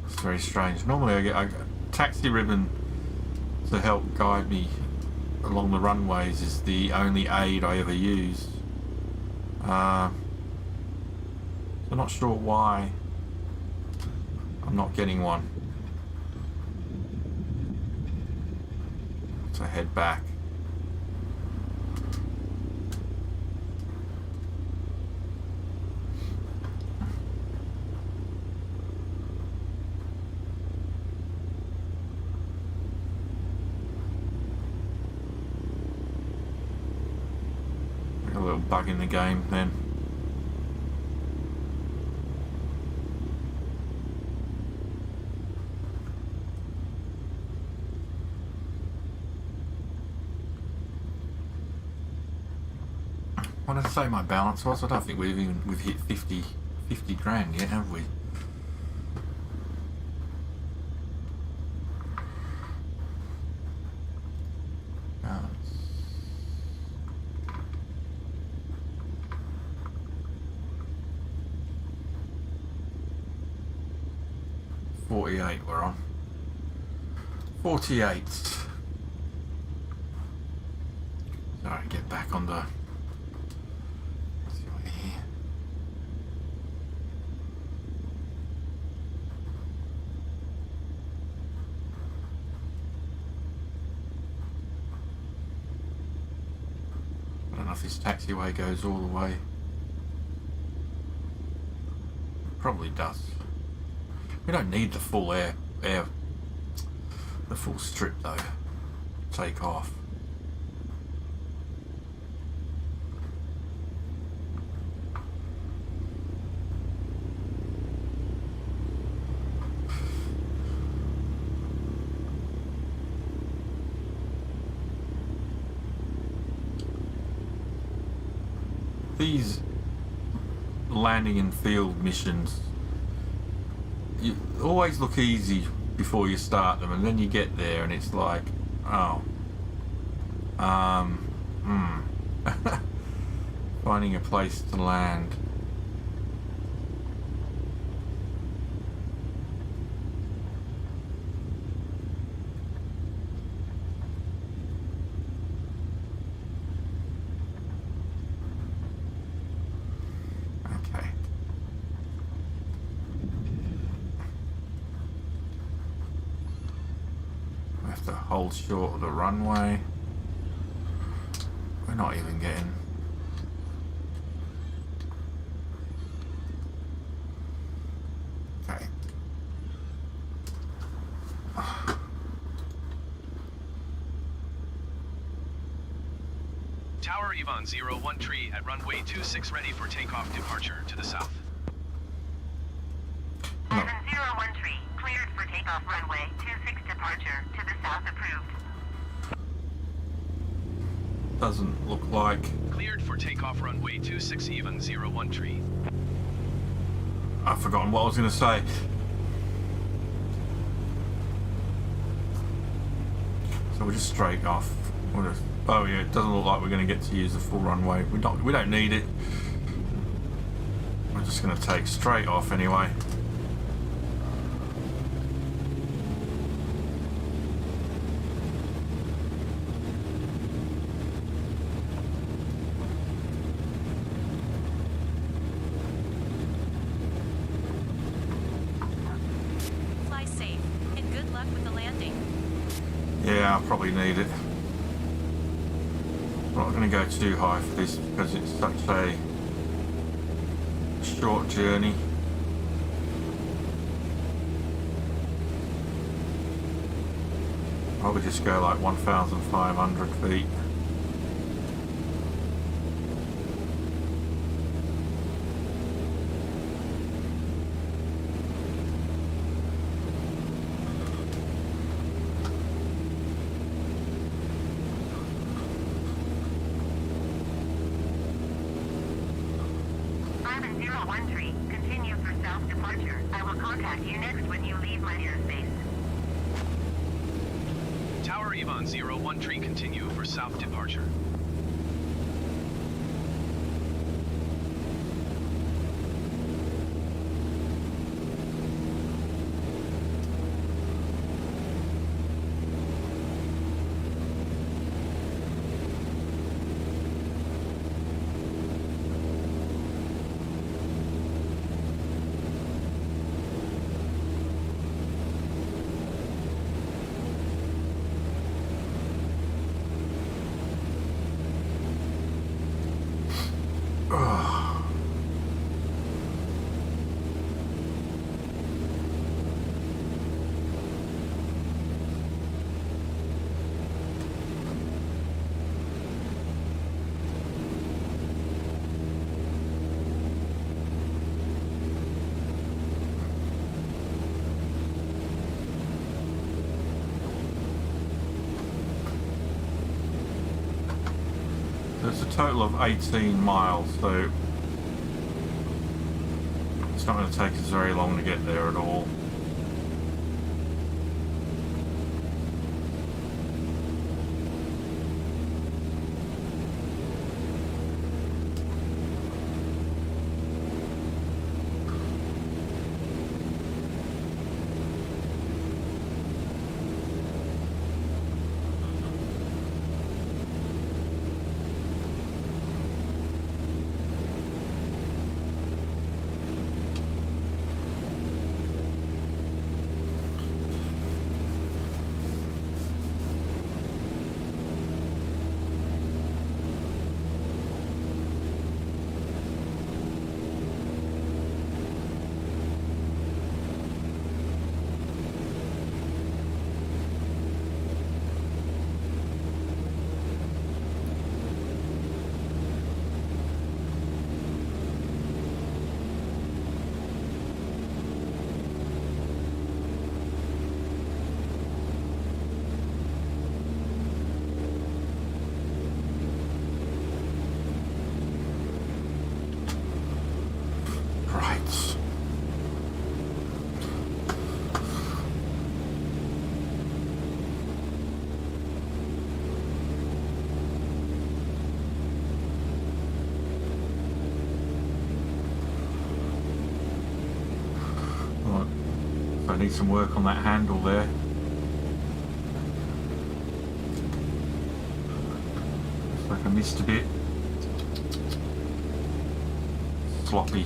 It's very strange. Normally I get a taxi ribbon to help guide me along the runways is the only aid I ever use. So I'm not sure why I'm not getting one. So head back. A little bug in the game then. What did I say my balance was? I don't think we've hit 50 grand yet, have we? Balance. 48 we're on. 48. Sorry, get back on the... see what here. I don't know if this taxiway goes all the way. Probably does. We don't need the full the full strip though. Take off. These landing and field missions, you always look easy before you start them, and then you get there and it's like, oh, finding a place to land. Okay. We have to hold short of the runway. We're not even getting... Okay. Tower Yvonne 01 tree at runway 26 ready for takeoff departure to the south. Ivan 01 tree, cleared for takeoff runway 26 departure to the south approved. Doesn't look like... Cleared for takeoff runway 26 Yvonne 01 tree. I've forgotten what I was going to say. So we're just straight off. We'll just, oh yeah, it doesn't look like we're going to get to use the full runway. We don't need it. We're just going to take straight off anyway. Fly safe, and good luck with the landing. Yeah, I'll probably need it. I'm not going to go too high for this because it's such a short journey. Probably just go like 1,500 feet. Ivan 01 tree, continue for south departure. I will contact you next when you leave my airspace. Tower Yvonne 01 tree continue for south departure. There's a total of 18 miles, so it's not going to take us very long to get there at all. I need some work on that handle there. Looks like I missed a bit. Sloppy.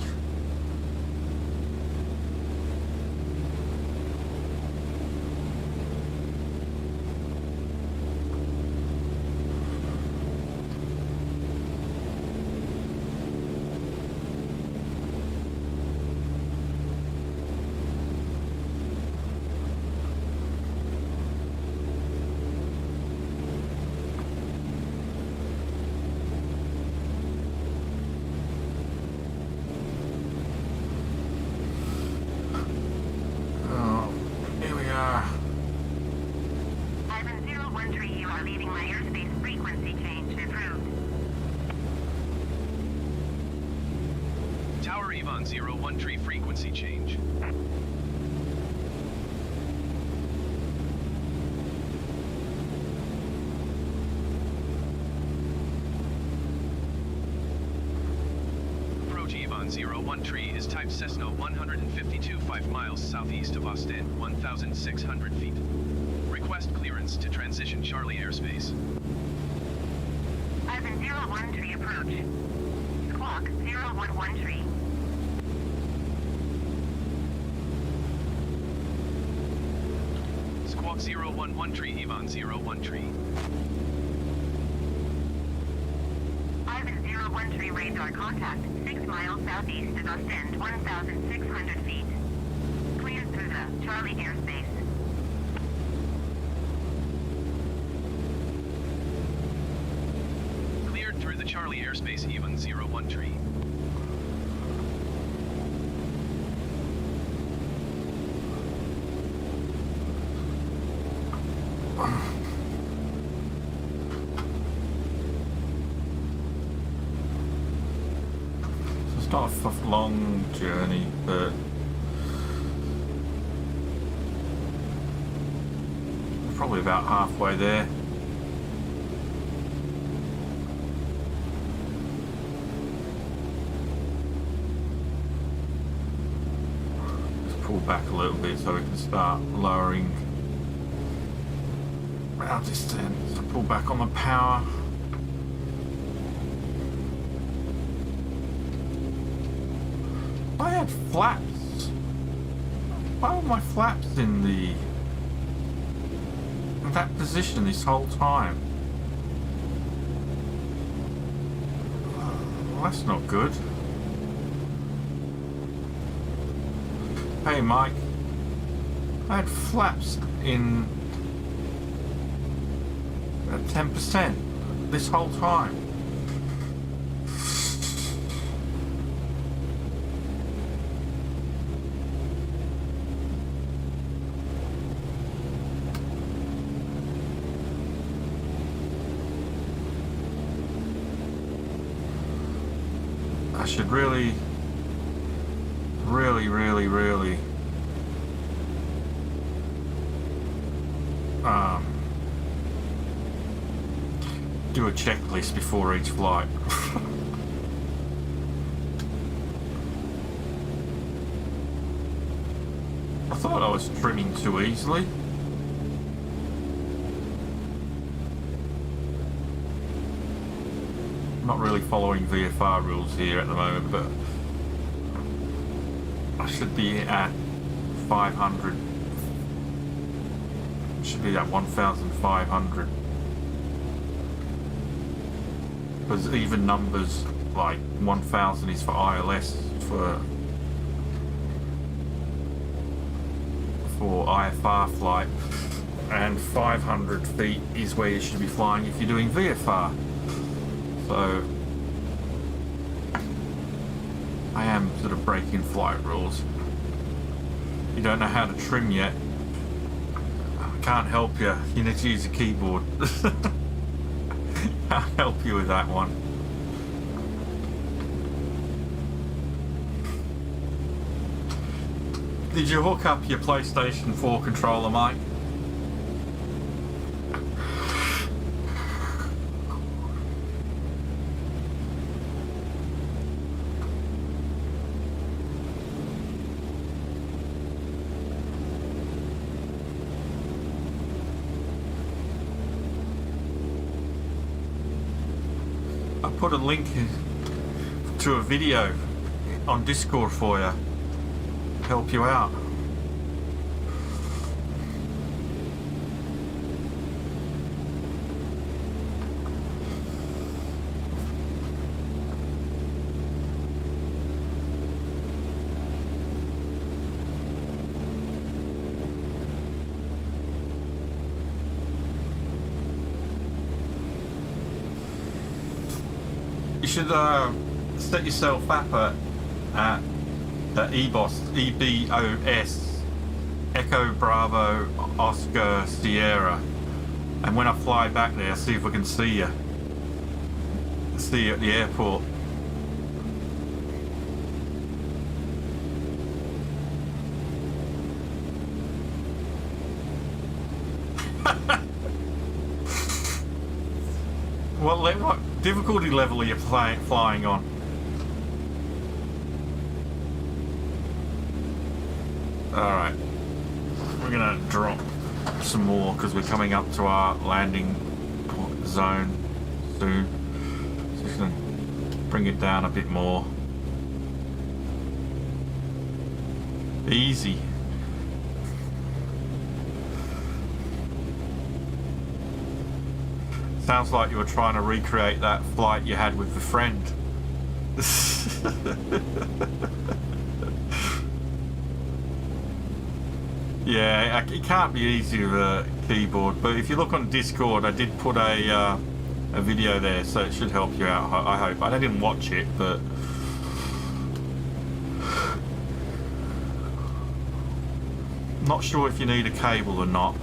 Tower Yvonne 01 tree frequency change. Approach Yvonne 01 tree is type Cessna 152 5 miles southeast of Ostend, 1,600 feet. Request clearance to transition Charlie airspace. Ivan 01 tree approach. Squawk 011 tree. Squawk 011 tree, Yvonne 01 tree. Ivan 01 tree radar contact 6 miles southeast of Ostend, 1,600 feet. Cleared through the Charlie airspace. Cleared through the Charlie airspace, Yvonne 01 tree. It's not a long journey, but we're probably about halfway there. Let's pull back a little bit so we can start lowering our distance. So pull back on the power. I had flaps. Why were my flaps in that position this whole time? Well, that's not good. Hey Mike, I had flaps in at 10% this whole time. should really do a checklist before each flight. I thought I was trimming too easily. Not really following VFR rules here at the moment, but I should be at 500. Should be at 1,500. Because even numbers like 1,000 is for ILS for IFR flight, and 500 feet is where you should be flying if you're doing VFR. So I am sort of breaking flight rules. You don't know how to trim yet, I can't help you. You need to use a keyboard. Can't help you with that one. Did you hook up your PlayStation 4 controller, Mike? I put a link to a video on Discord for you. Help you out. You should set yourself up at the EBOS, Echo Bravo Oscar Sierra, and when I fly back there, see if we can see you. See you at the airport. What difficulty level are you flying on? Alright, we're gonna drop some more because we're coming up to our landing zone soon. So just gonna bring it down a bit more. Easy. Sounds like you were trying to recreate that flight you had with the friend. Yeah, it can't be easy with a keyboard, but if you look on Discord, I did put a video there, so it should help you out, I hope. I didn't watch it, but not sure if you need a cable or not.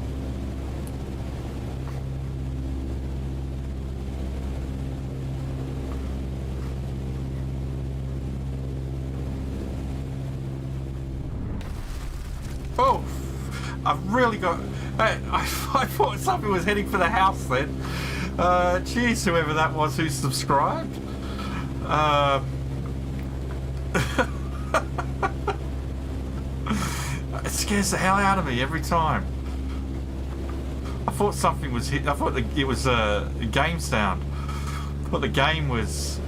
Oh, I've really got... I thought something was heading for the house then. Cheers, whoever that was who subscribed. It scares the hell out of me every time. I thought something was hit. I thought it was a game sound. I thought the game was...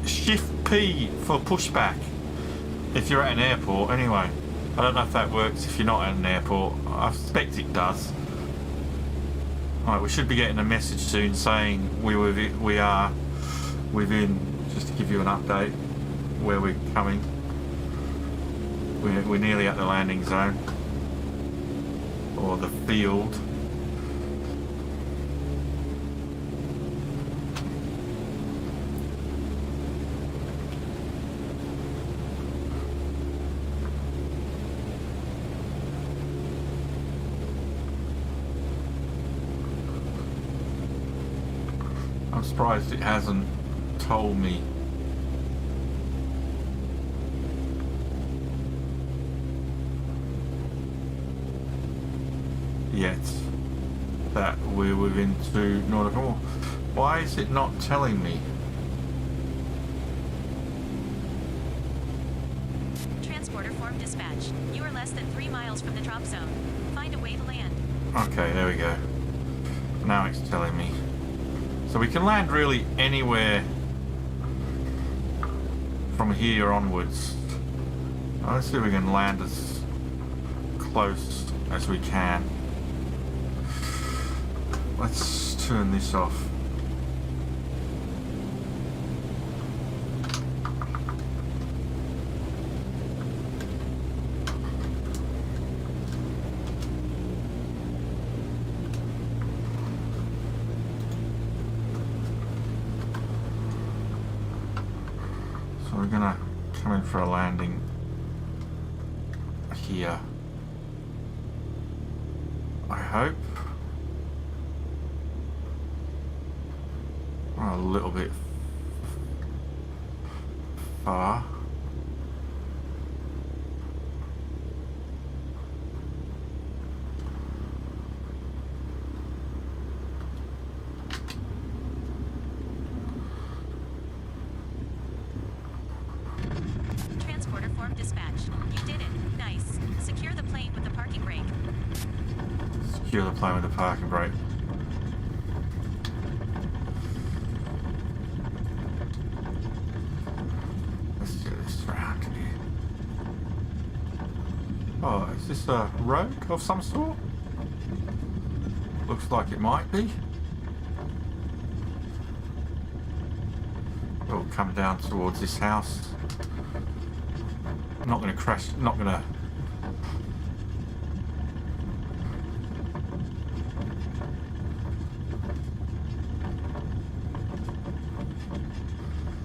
Shift P for pushback if you're at an airport. Anyway, I don't know if that works if you're not at an airport. I suspect it does. Alright, we should be getting a message soon saying we are within, just to give you an update where we're coming. We're nearly at the landing zone or the field. I'm surprised it hasn't told me. Yet that we're within 2 nautical. Why is it not telling me? Transporter form dispatch. You are less than 3 miles from the drop zone. Find a way to land. Okay, there we go. Now it's telling me. So we can land really anywhere from here onwards. Let's see if we can land as close as we can. Let's turn this off. So we're gonna come in for a landing here. I hope. A little bit far. Transporter form dispatch. You did it. Nice. Secure the plane with the parking brake. Secure the plane with the parking brake. Oh, is this a road of some sort? Looks like it might be. We'll come down towards this house. I'm not going to crash, not going to...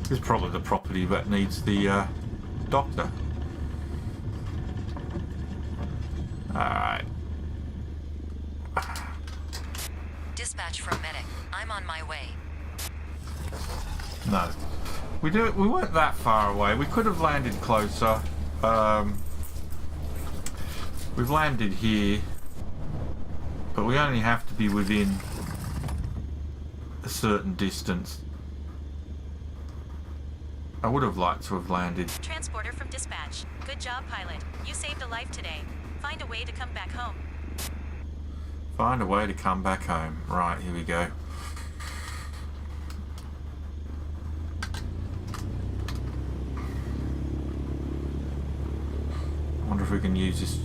This is probably the property that needs the doctor. Alright. Dispatch from medic. I'm on my way. No. We weren't that far away. We could have landed closer. We've landed here, but we only have to be within a certain distance. I would have liked to have landed. Transporter from dispatch. Good job, pilot. You saved a life today. Find a way to come back home. Find a way to come back home. Right, here we go. I wonder if we can use this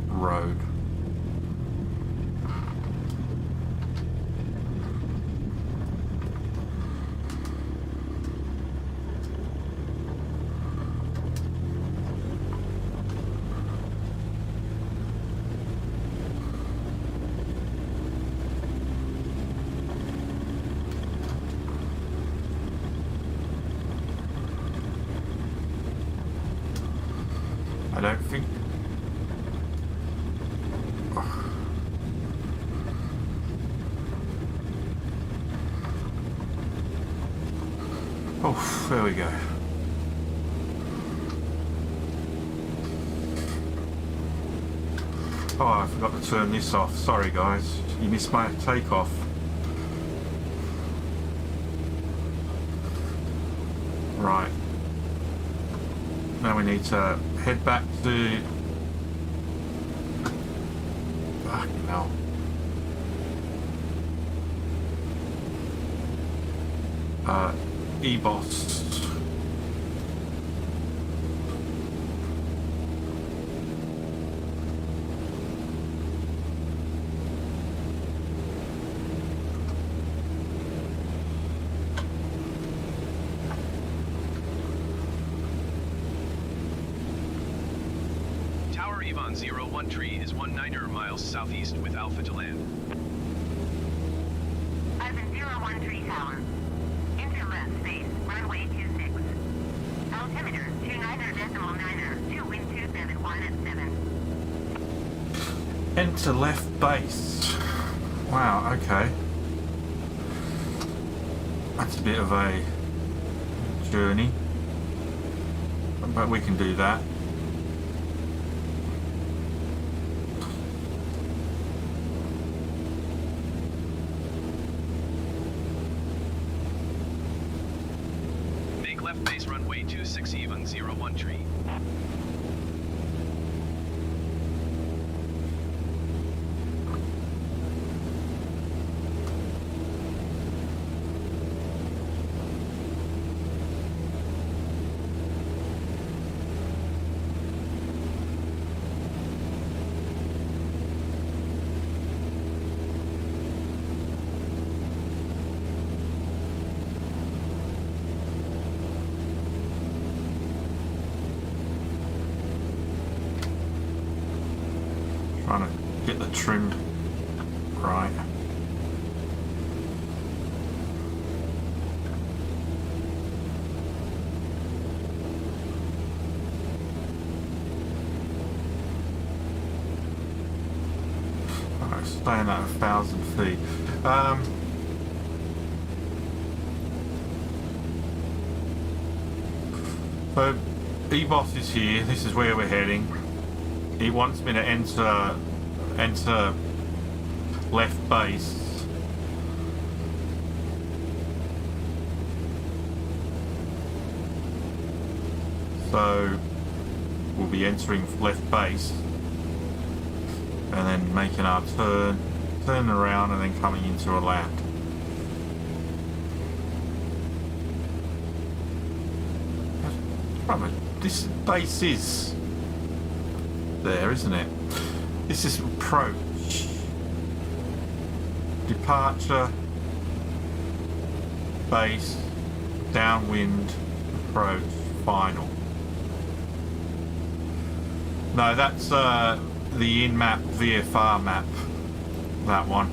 road. I don't think... Oh, there we go. Oh, I forgot to turn this off. Sorry guys, you missed my takeoff. Right. Now we need to head back to... Fucking hell. E-Boss. Tower Yvonne 01 tree is 19 miles southeast with Alpha to land. Ivan 01 tree tower. Enter left space, runway 26. Altimeter 29.9, 2 wind 271 at 7. Enter left base. Wow, okay. That's a bit of a journey, but we can do that. Make left base runway 26 even 01 tree. Trying to get the trim right. Alright, staying at 1,000 feet. So E-Boss is here. This is where we're heading. He wants me to enter left base. So we'll be entering left base and then making our turn around and then coming into a lap. This base is there, isn't it? This is approach, departure, base, downwind, approach, final. No, that's the in-map VFR map, that one.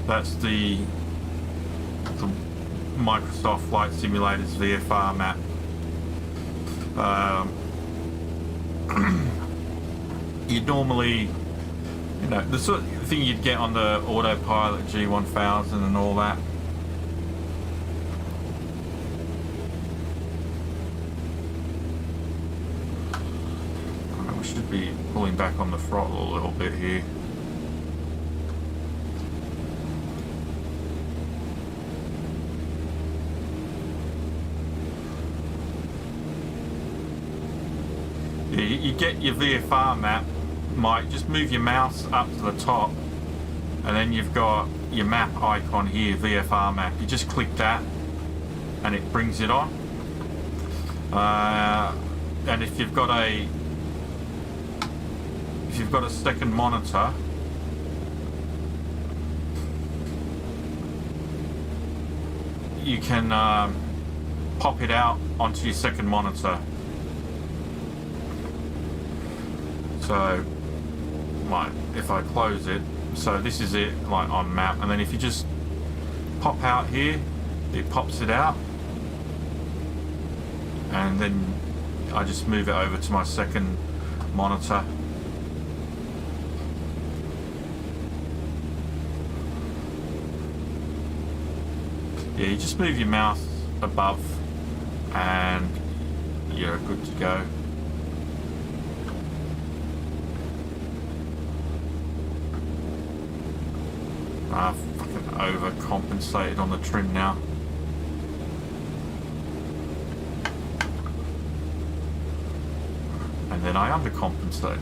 That's the Microsoft Flight Simulator's VFR map. You'd normally, you know, the sort of thing you'd get on the autopilot G1000 and all that. We should be pulling back on the throttle a little bit here. You get your VFR map, Mike, just move your mouse up to the top and then you've got your map icon here, VFR map. You just click that and it brings it on. And if you've got a second monitor, you can pop it out onto your second monitor. So, like, if I close it, so this is it, like on map, and then if you just pop out here, it pops it out, and then I just move it over to my second monitor. Yeah, you just move your mouse above, and you're good to go. I've fucking overcompensated on the trim now. And then I undercompensate.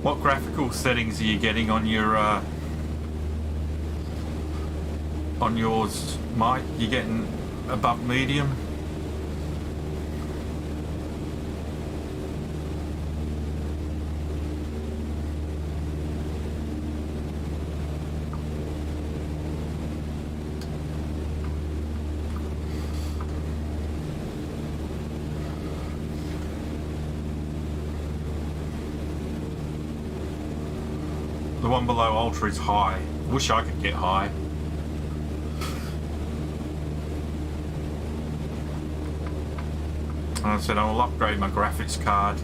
What graphical settings are you getting on your on yours, Mike? You getting above medium? one below Ultra is high. Wish I could get high. And I said I'll upgrade my graphics card.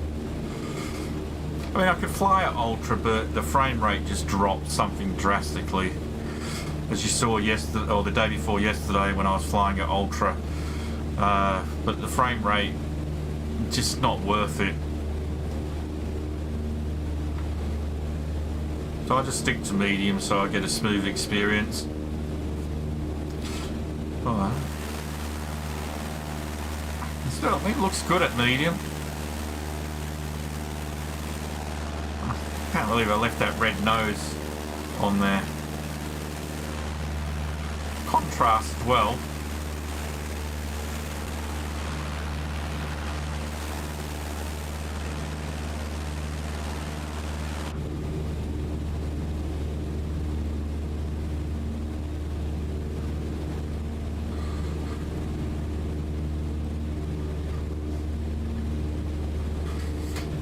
I mean, I could fly at Ultra, but the frame rate just dropped something drastically. As you saw yesterday, or the day before yesterday, when I was flying at Ultra. But the frame rate, just not worth it. So I just stick to medium so I get a smooth experience. Alright. Still, I think it looks good at medium. I can't believe I left that red nose on there. Contrast well.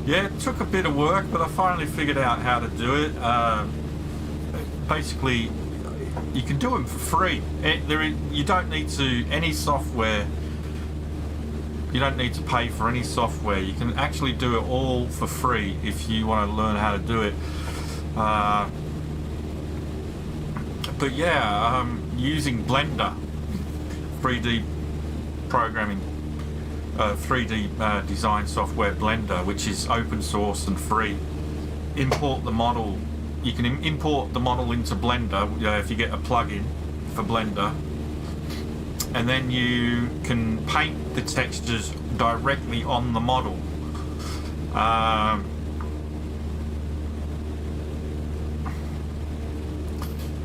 Yeah, it took a bit of work, but I finally figured out how to do it. Basically, you can do them for free. You don't need to any software. You don't need to pay for any software. You can actually do it all for free if you want to learn how to do it. But yeah, using Blender, 3D programming. 3D design software Blender, which is open source and free. Import the model. You can import the model into Blender if you get a plugin for Blender, and then you can paint the textures directly on the model.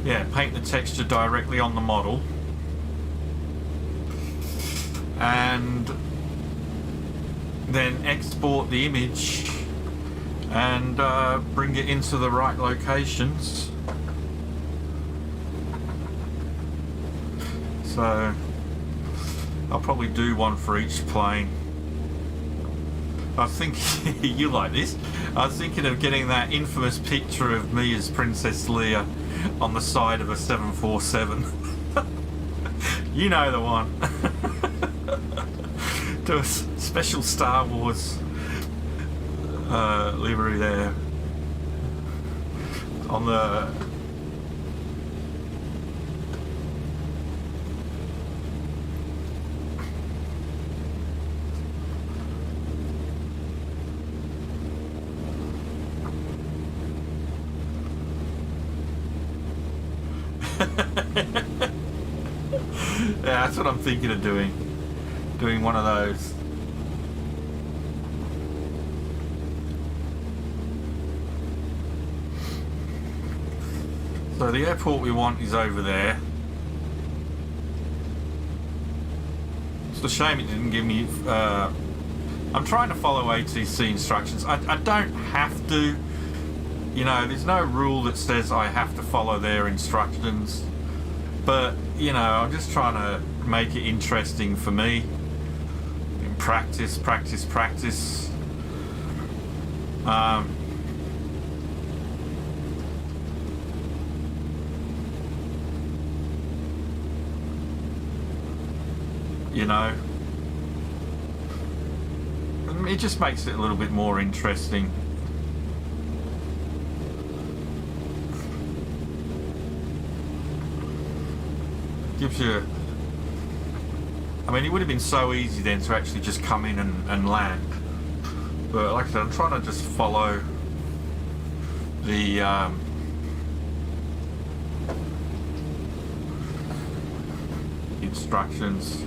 Yeah, paint the texture directly on the model, and then export the image and bring it into the right locations. So I'll probably do one for each plane. I was thinking, you like this? I was thinking of getting that infamous picture of me as Princess Leia on the side of a 747. You know the one. Do a special Star Wars livery there on the yeah, that's what I'm thinking of doing one of those. So the airport we want is over there. It's a shame it didn't give me I'm trying to follow ATC instructions. I don't have to, you know, there's no rule that says I have to follow their instructions, but you know, I'm just trying to make it interesting for me. Practice. You know, it just makes it a little bit more interesting. Gives you, I mean, it would have been so easy then to actually just come in and land, but like I said, I'm trying to just follow the instructions.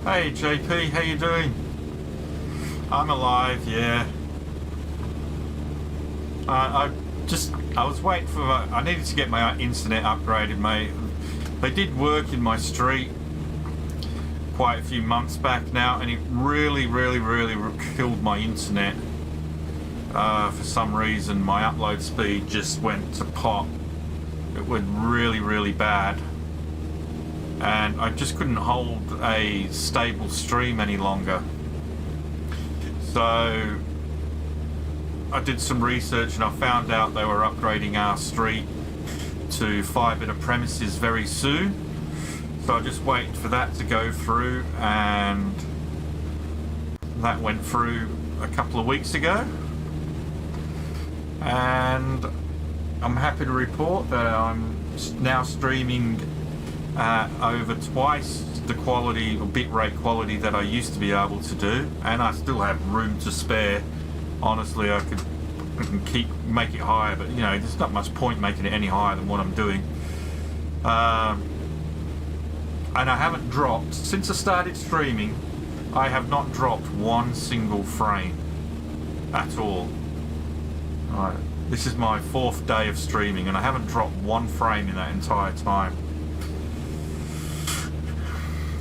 Hey JP, how you doing? I'm alive, yeah. I was waiting for I needed to get my internet upgraded, mate. They did work in my street quite a few months back now, and it really killed my internet. For some reason, my upload speed just went to pot. It went really bad, and I just couldn't hold a stable stream any longer. So I did some research and I found out they were upgrading our street to fibre to premises very soon. So I just waited for that to go through, and that went through a couple of weeks ago. And I'm happy to report that I'm now streaming over twice the quality or bitrate quality that I used to be able to do, and I still have room to spare. Honestly, I can make it higher, but you know, there's not much point making it any higher than what I'm doing. And I haven't dropped since I started streaming. I have not dropped one single frame at all. Right, this is my 4th day of streaming, and I haven't dropped one frame in that entire time.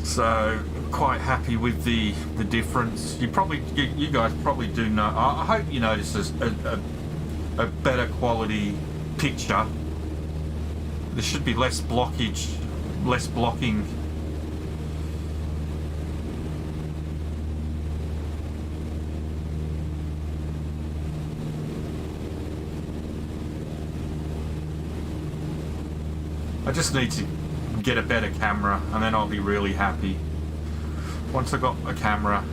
So quite happy with the difference. You guys probably do know. I hope you notice a better quality picture. There should be less blockage, less blocking. I just need to get a better camera, and then I'll be really happy. Once I got a camera,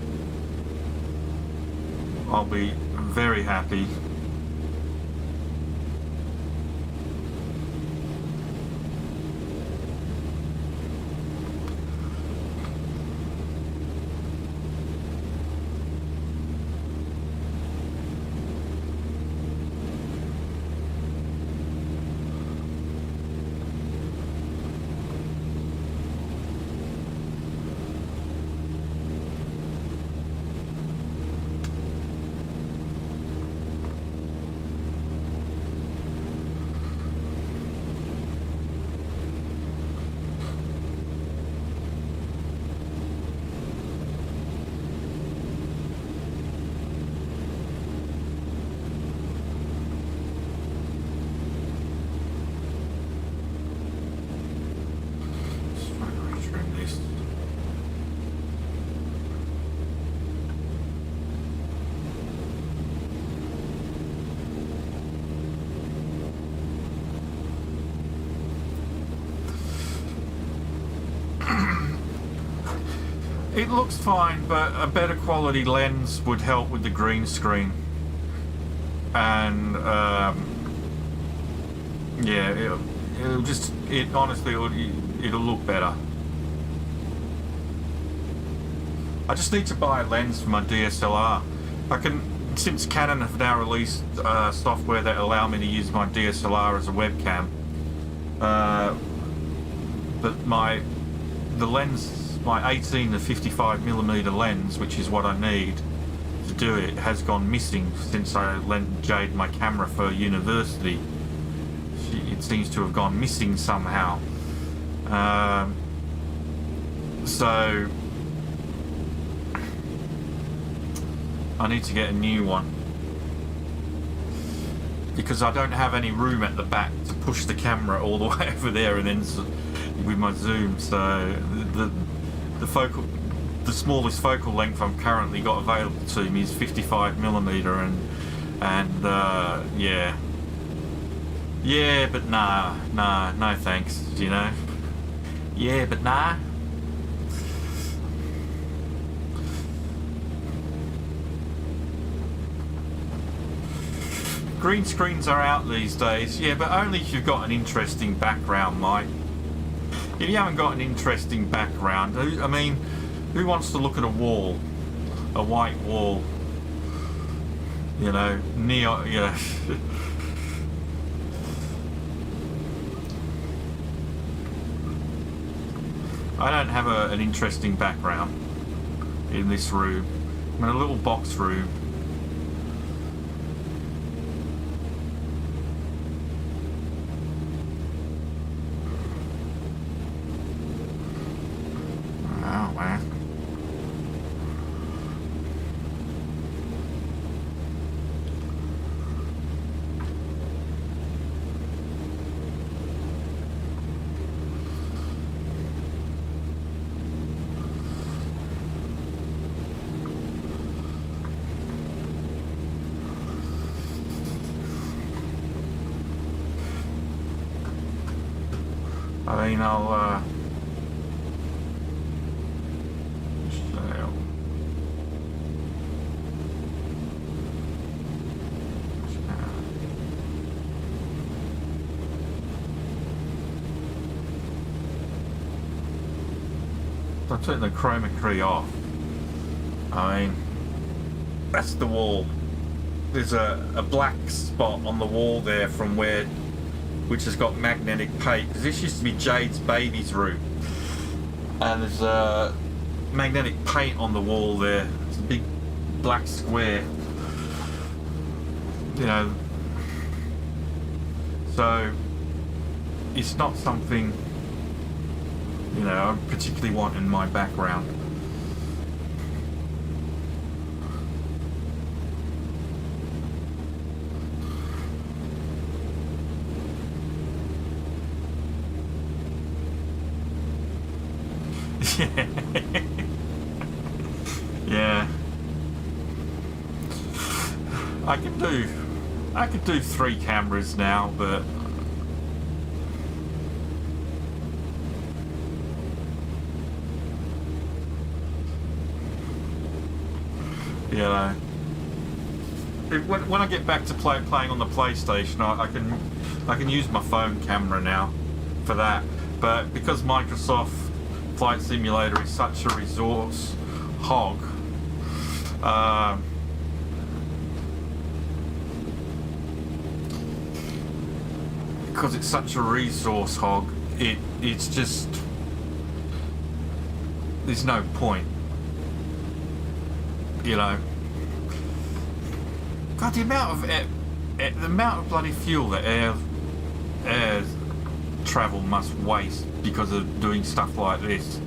I'll be very happy. It looks fine, but a better quality lens would help with the green screen. And yeah, it'll look better. I just need to buy a lens for my DSLR. Since Canon have now released software that allow me to use my DSLR as a webcam, but the lens, my 18 to 55mm lens, which is what I need to do it, has gone missing since I lent Jade my camera for university. It seems to have gone missing somehow. So I need to get a new one, because I don't have any room at the back to push the camera all the way over there and then with my zoom. So the smallest focal length I've currently got available to me is 55mm, and yeah, but nah, no thanks, you know. Yeah, but nah. Green screens are out these days, yeah, but only if you've got an interesting background, Mike. If you haven't got an interesting background, I mean, who wants to look at a wall? A white wall? You know, neon, you know. I don't have an interesting background. in this room. I'm in a little box room. Oh man. I mean, I'll sell. I took the chroma key off. I mean, that's the wall. There's a black spot on the wall there from where, which has got magnetic paint, because this used to be Jade's baby's room, and there's magnetic paint on the wall there. It's a big black square, you know, so it's not something, you know, I particularly want in my background. Yeah. I could do 3 cameras now, but you know, when I get back to playing on the PlayStation, I can use my phone camera now for that. But because Microsoft Flight Simulator is such a resource hog, because it's such a resource hog, it's just, there's no point, you know. God, the amount of bloody fuel that air travel must waste because of doing stuff like this.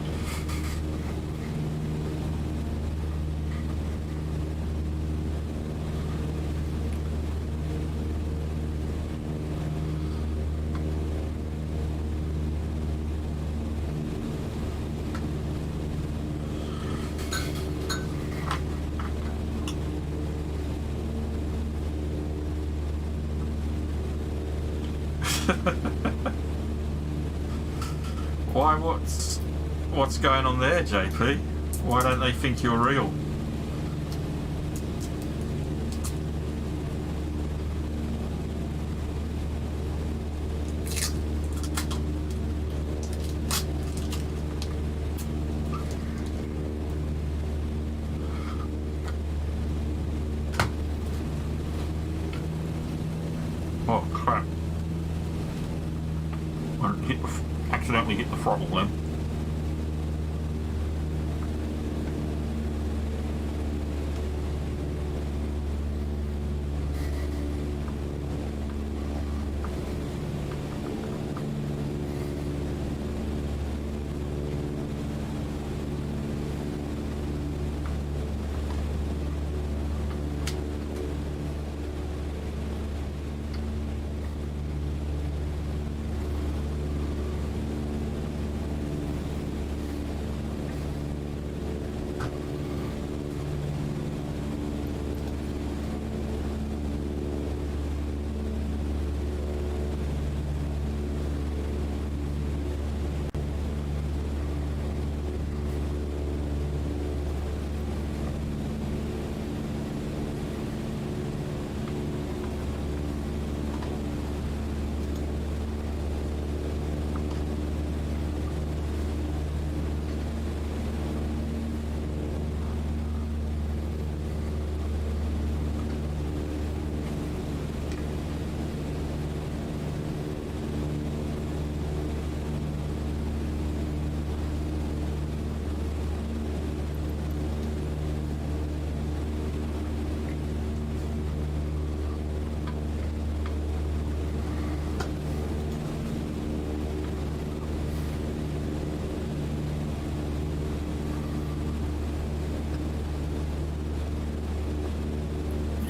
Why, what's going on there, JP? Why don't they think you're real? Oh crap. Accidentally hit the throttle then.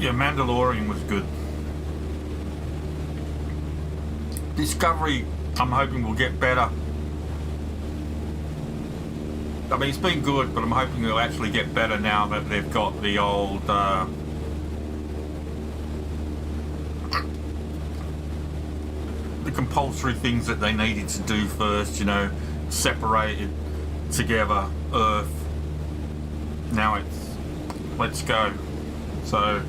Yeah, Mandalorian was good. Discovery, I'm hoping will get better. I mean, it's been good, but I'm hoping it'll actually get better now that they've got the old the compulsory things that they needed to do first, you know, separated together Earth. Now it's let's go. So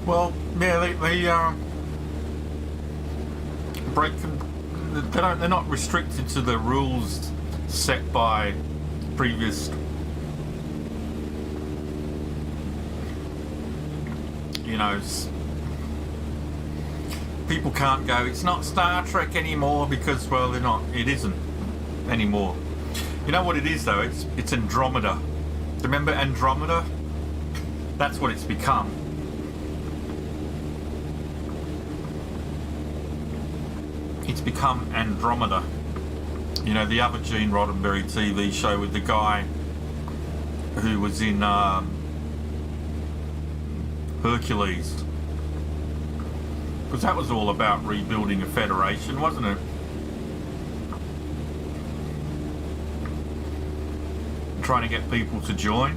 well, yeah, they break them. They're not restricted to the rules set by previous, you know. People can't go, it's not Star Trek anymore because, well, they're not. It isn't anymore. You know what it is though? It's Andromeda. Remember Andromeda? That's what it's become. It's become Andromeda. You know, the other Gene Roddenberry TV show with the guy who was in Hercules. Because that was all about rebuilding a federation, wasn't it? Trying to get people to join.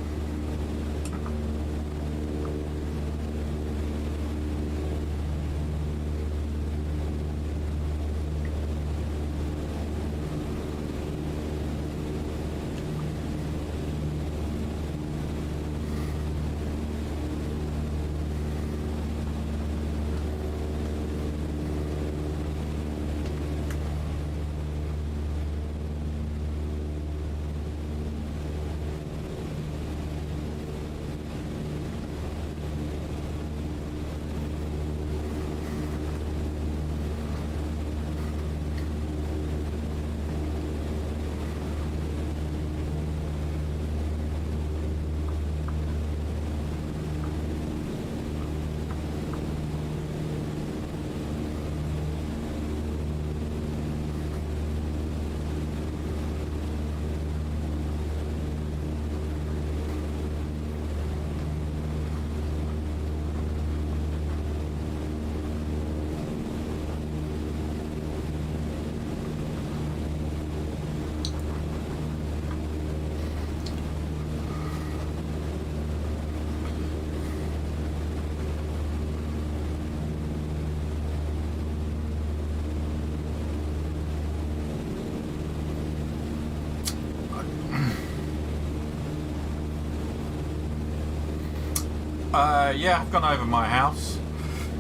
Yeah, I've gone over my house.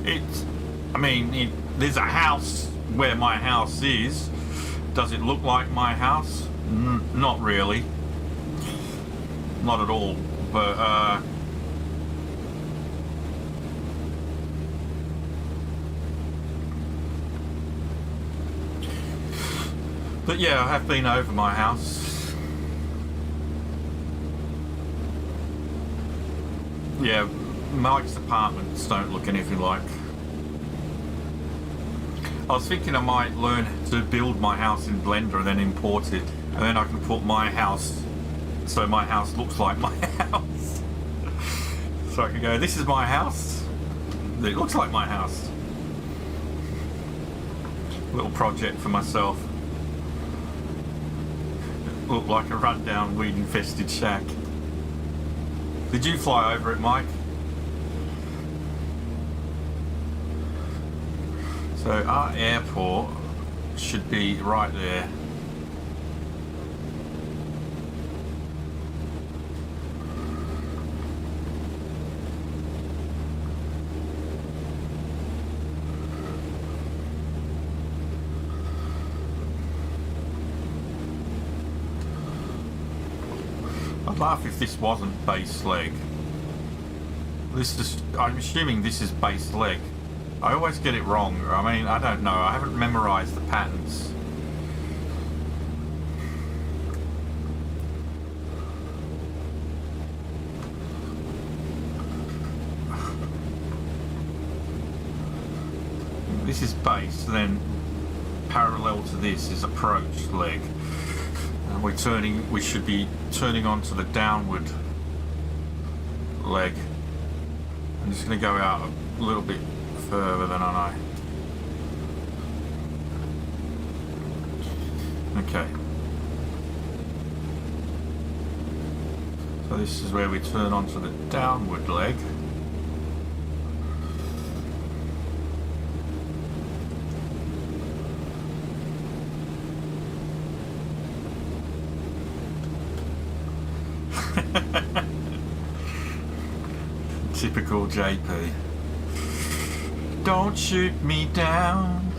There's a house where my house is. Does it look like my house? Not really. Not at all. But yeah, I have been over my house. Yeah. Mike's apartments don't look anything like. I was thinking I might learn to build my house in Blender and then import it, and then I can put my house so my house looks like my house. So I can go, this is my house. It looks like my house. Little project for myself. Look like a rundown, weed-infested shack. Did you fly over it, Mike? So our airport should be right there. I'd laugh if this wasn't base leg. I'm assuming this is base leg. I always get it wrong. I mean, I don't know. I haven't memorized the patterns. this is base, then parallel to this is approach leg. And we should be turning onto the downward leg. I'm just going to go out a little bit further than I know. Okay. So this is where we turn onto the downward leg. Typical JP. Don't shoot me down.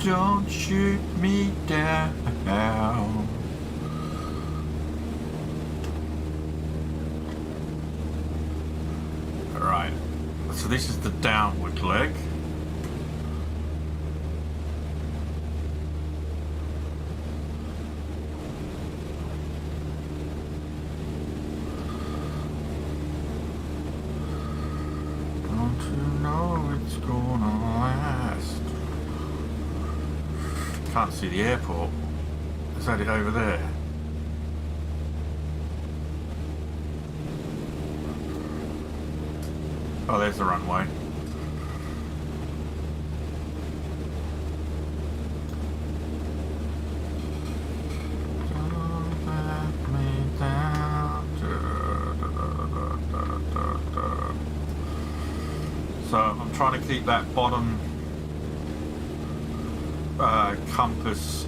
Don't shoot me down. Alright, so this is the downward leg. Can't see the airport. Is that it over there? Oh, there's the runway. Don't let me down. So I'm trying to keep that bottom compass.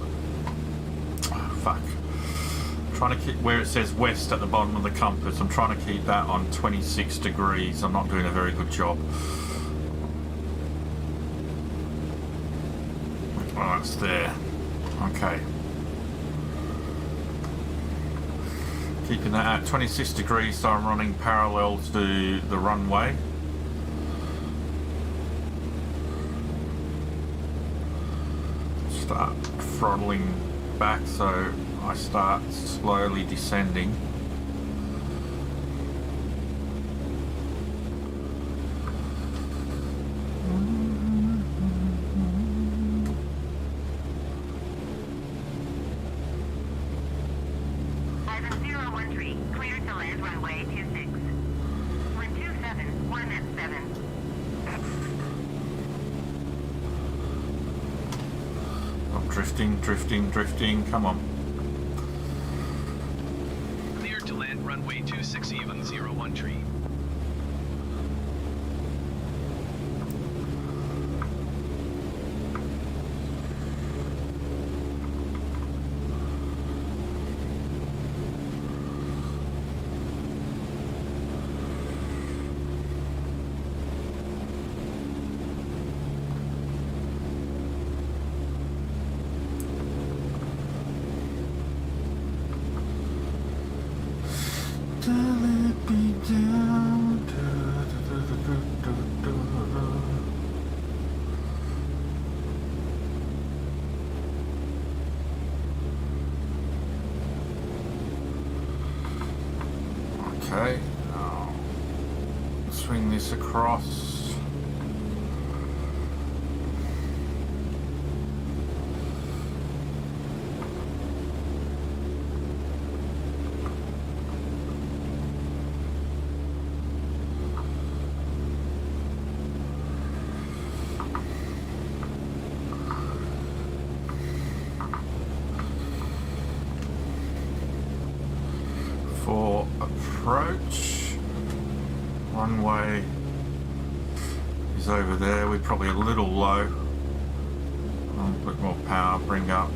Oh, fuck. I'm trying to keep where it says west at the bottom of the compass. I'm trying to keep that on 26 degrees. I'm not doing a very good job. Oh, that's there. Okay. Keeping that at 26 degrees, so I'm running parallel to the runway. Start throttling back so I start slowly descending. Item 013, clear to land runway 26. 127, 1 at 7. Drifting, come on. Clear to land runway 26 even 013. Okay, now swing this across. For approach, runway is over there. We're probably a little low. A bit more power, bring up.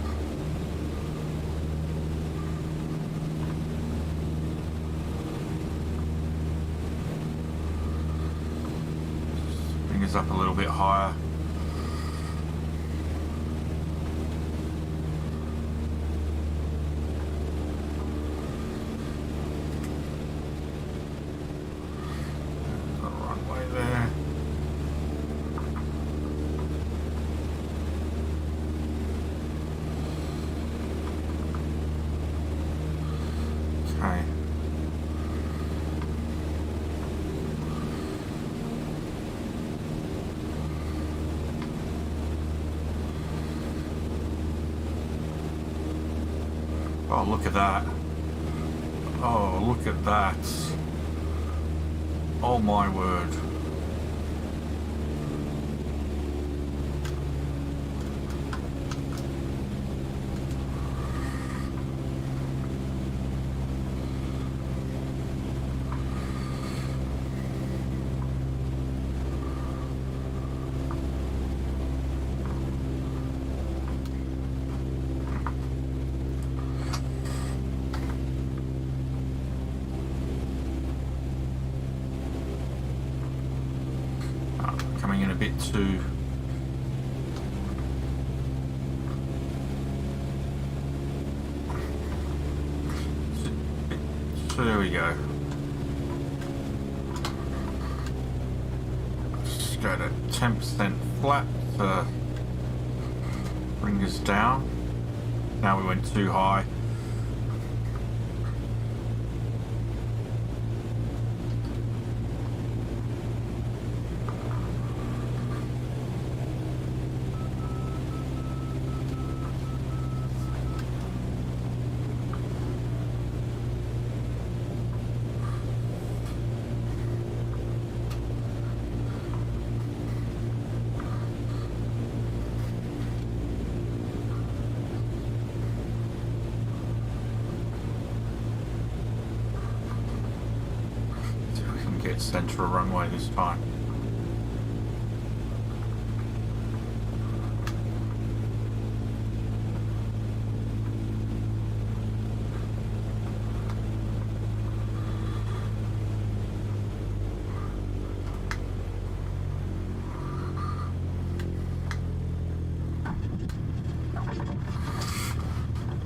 Bring us up a little bit higher. Okay. Oh, look at that. Oh, look at that. Oh my word. Coming in a bit too. So there we go. Just go to 10% flat to bring us down. Now we went too high. Center of runway this time.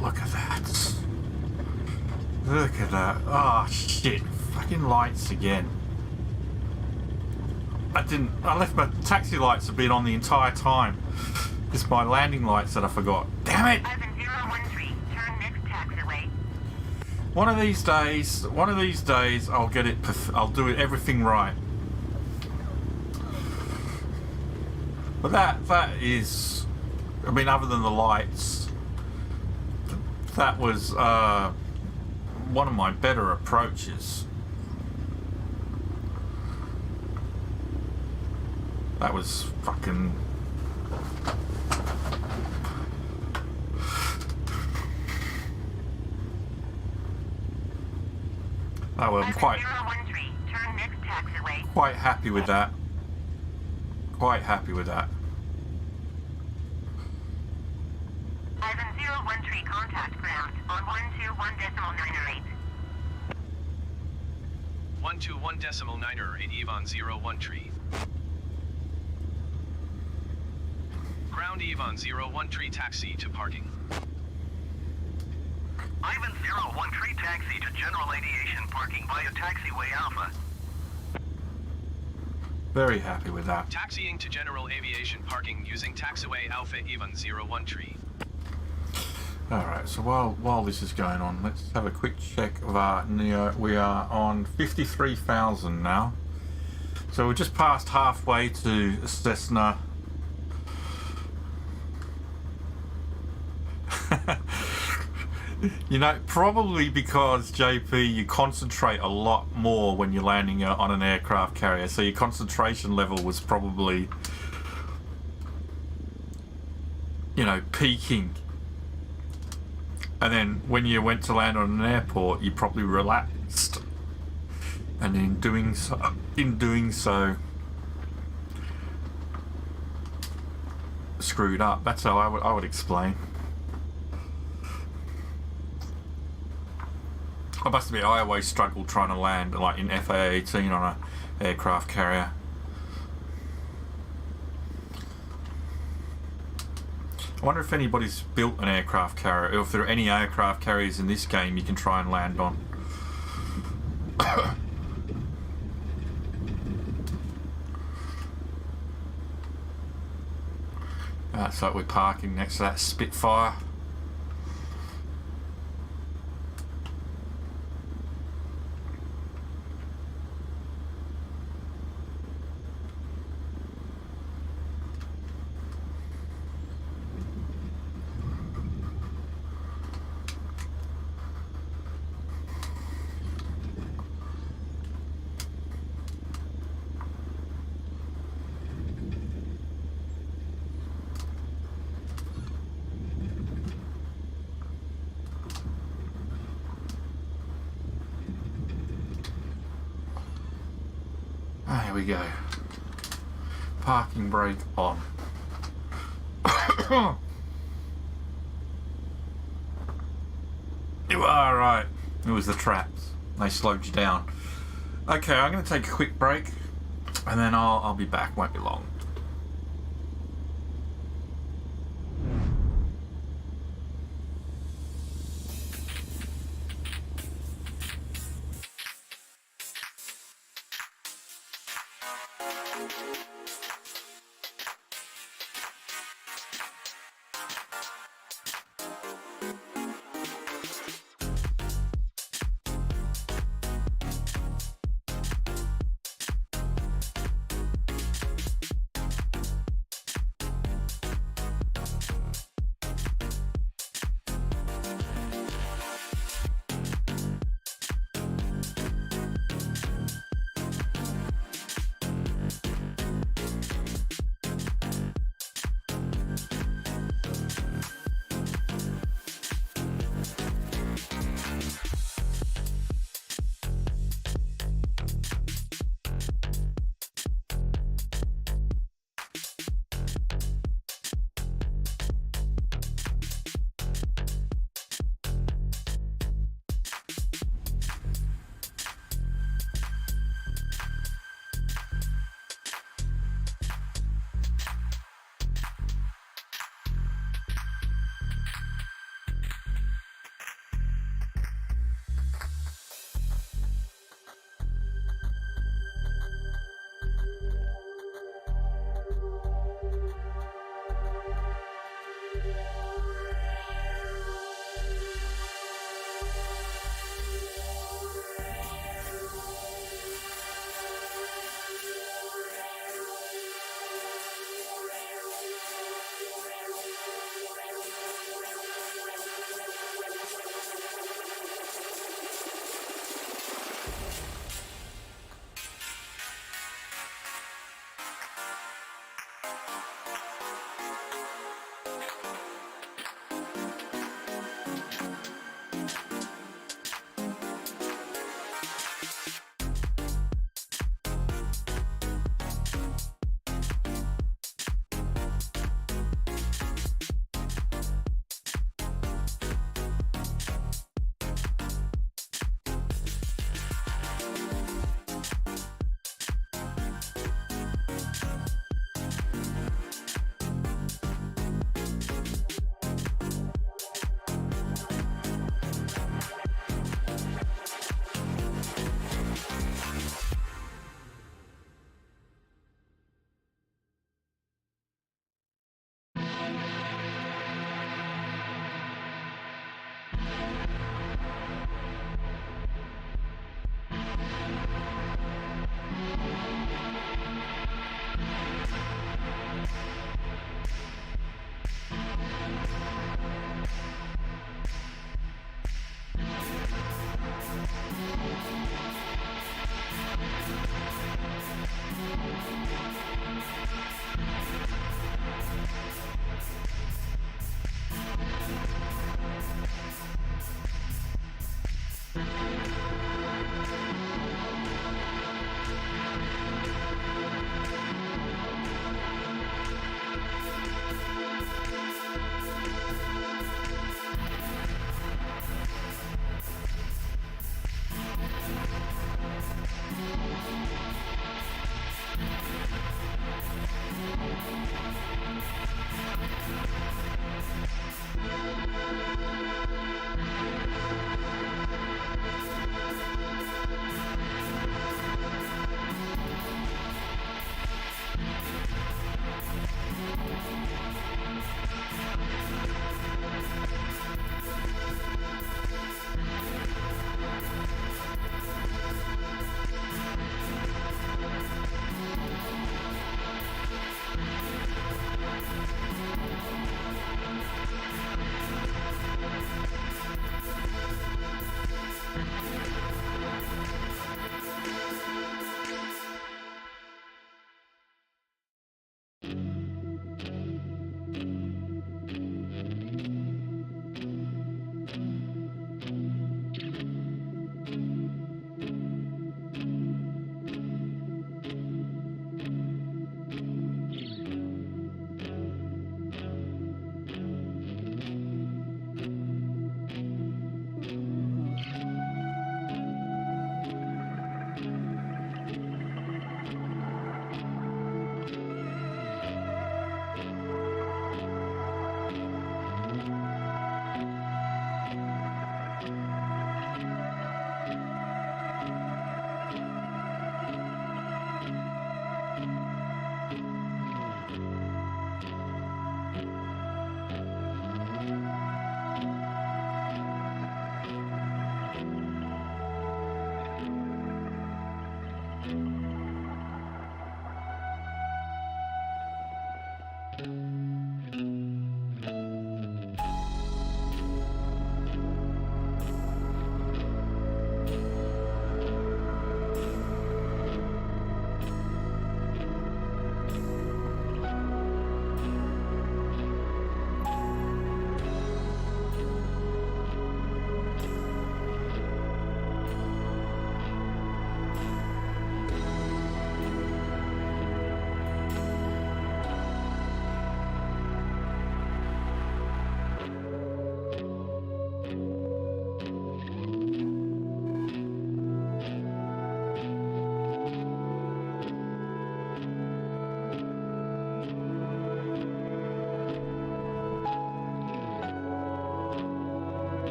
Look at that. Look at that. Oh shit. Fucking lights again. I left my taxi lights have been on the entire time. It's my landing lights that I forgot. Damn it! Ivan 013, turn next taxiway. One of these days, I'll get it. I'll do it everything right. But that is, I mean, other than the lights, that was one of my better approaches. That was fucking... Oh, I'm quite happy with that. Quite happy with that. Ivan 013, contact ground on 121.908. 121.908 Yvonne 013. Ground Yvonne 013 taxi to parking. Ivan 013 taxi to general aviation parking via taxiway Alpha. Very happy with that. Taxiing to general aviation parking using taxiway Alpha Yvonne 013. Alright, so while this is going on, let's have a quick check of our Neo. We are on 53,000 now. So we're just past halfway to Cessna. You know, probably because, JP, you concentrate a lot more when you're landing on an aircraft carrier, so your concentration level was probably, you know, peaking. And then when you went to land on an airport, you probably relaxed. And in doing so, screwed up. That's how I would explain. I must admit, I always struggled trying to land like in FA-18 on a aircraft carrier. I wonder if anybody's built an aircraft carrier, or if there are any aircraft carriers in this game you can try and land on. That's like we're parking next to that Spitfire. we go. Parking brake on. You are right. It was the traps. They slowed you down. Okay, I'm going to take a quick break, and then I'll be back. Won't be long.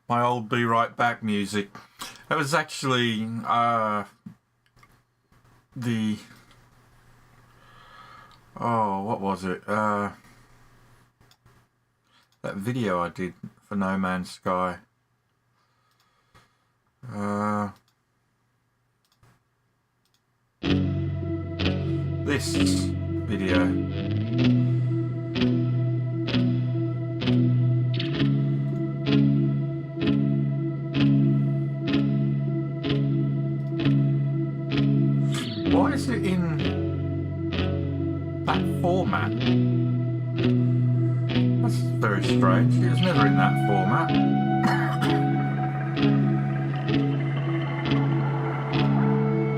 My old Be Right Back music. It was actually what was it? That video I did for No Man's Sky. This video. Why is it in that format? That's very strange. It was never in that format.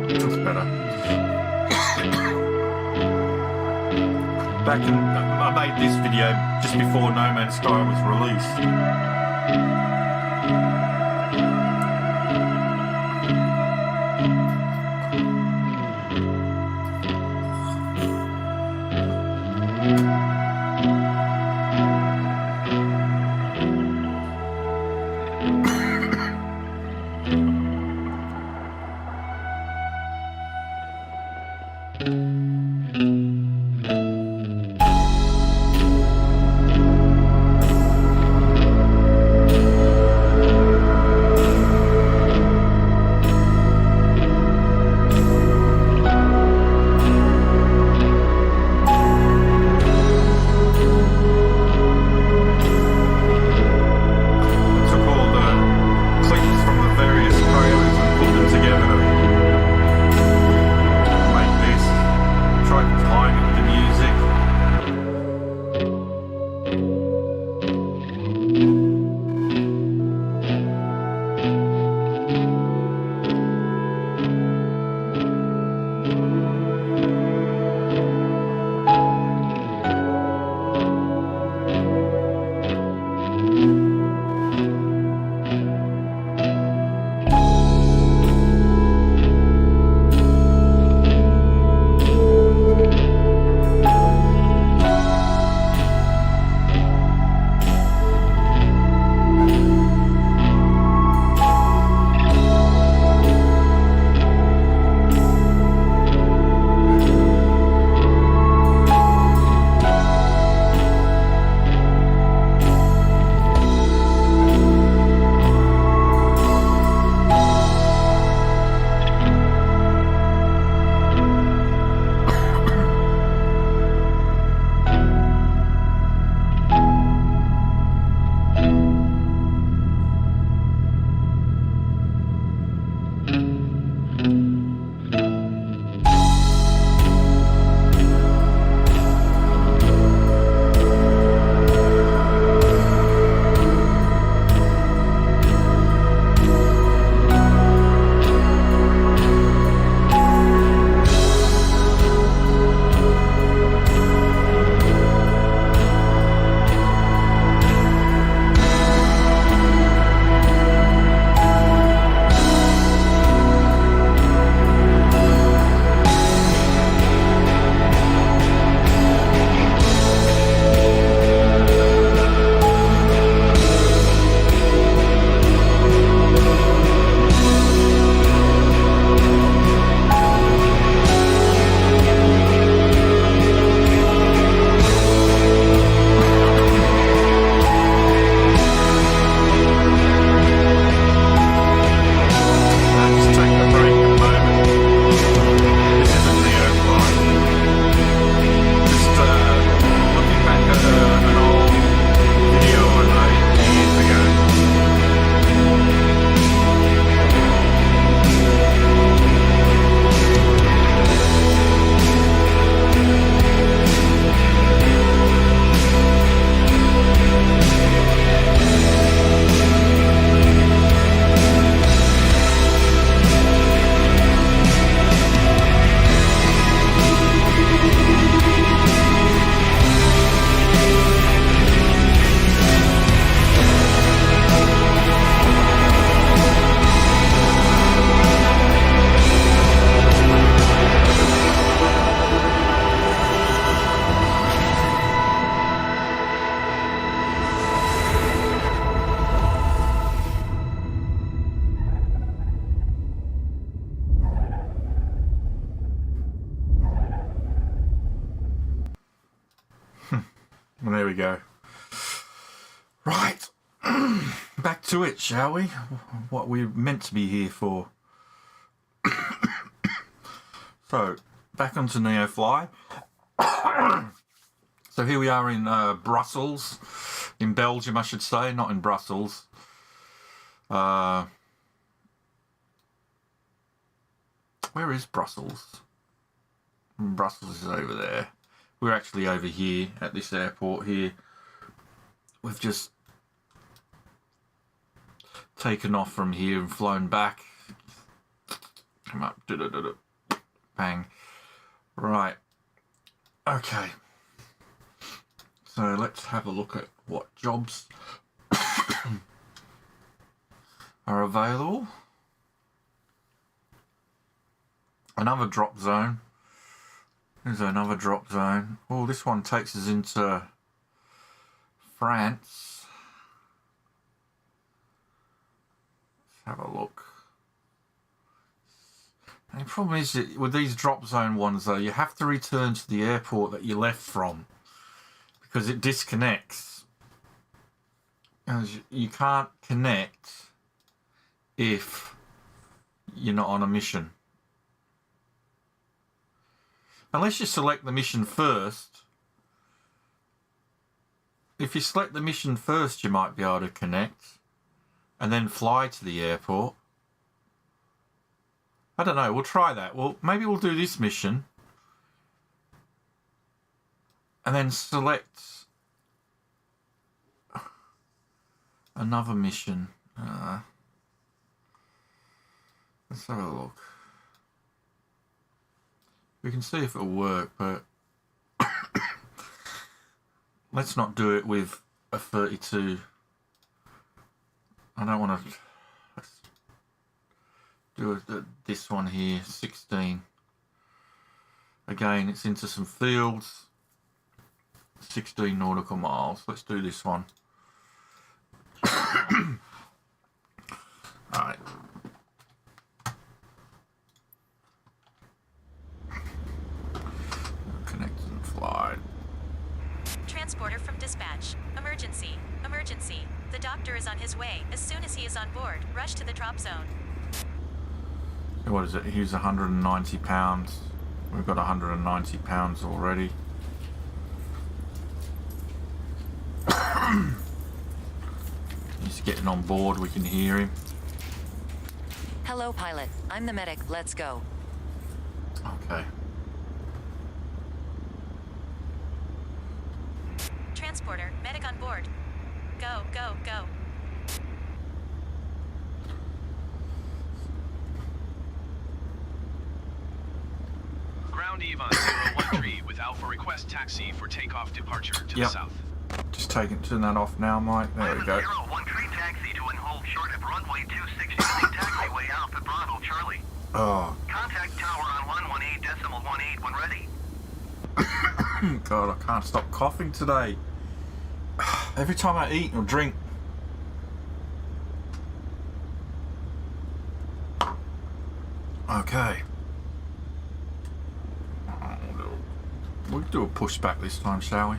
That's better. I made this video just before No Man's Sky was released. go. Right. Back to it, shall we? What we're meant to be here for. So, back onto NeoFly. So here we are in Brussels, in Belgium, I should say, not in Brussels. Where is Brussels? Brussels is over there. We're actually over here at this airport here. We've just taken off from here and flown back. Come up, bang. Right. Okay. So let's have a look at what jobs are available. Another drop zone. There's another drop zone. Oh, this one takes us into France. Let's have a look. And the problem is that with these drop zone ones though, you have to return to the airport that you left from because it disconnects. And you can't connect if you're not on a mission. Unless you select the mission first. If you select the mission first, you might be able to connect and then fly to the airport. I don't know, we'll try that. Well, maybe we'll do this mission and then select another mission. Let's have a look. We can see if it'll work, but let's not do it with a 32. I don't want to. Let's do this one here, 16. Again, it's into some fields. 16 nautical miles. Let's do this one. Alright. Connect and fly. Transporter from dispatch. Emergency. Emergency. The doctor is on his way. As soon as he is on board, rush to the drop zone. What is it? He's 190 pounds. We've got 190 pounds already. He's getting on board. We can hear him. Hello, pilot. I'm the medic. Let's go. Okay. Transporter. Medic on board. Go, go, go. Ground Yvonne 013 with Alpha request taxi for takeoff departure to the south. Just turn that off now, Mike. There we go. 013 taxi to and hold short of runway 26 using taxiway Alpha Bravo Charlie. Oh. Contact tower on 118.18 when ready. God, I can't stop coughing today. Every time I eat or drink. Okay. We'll do a pushback this time, shall we?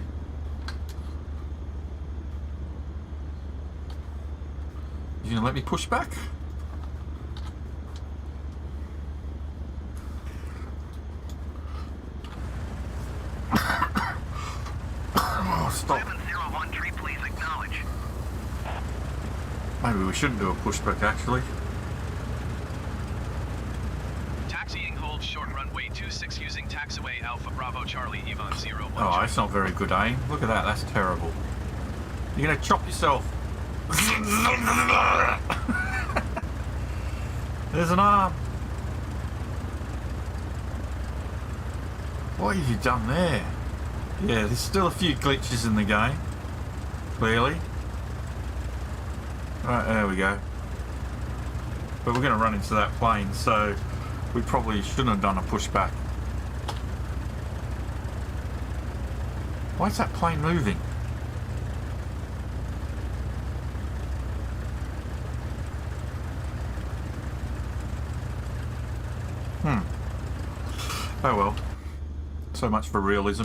You gonna let me push back? Oh, stop. 7013, please acknowledge. Maybe we shouldn't do a pushback, actually. Taxiing hold short runway 26 using taxiway Alpha Bravo Charlie Yvonne 013. Oh, that's not very good aim. Look at that, that's terrible. You're gonna chop yourself. There's an arm. What have you done there? Yeah, there's still a few glitches in the game. Clearly. Right, there we go. But we're going to run into that plane, so we probably shouldn't have done a pushback. Why is that plane moving? Oh well. So much for realism.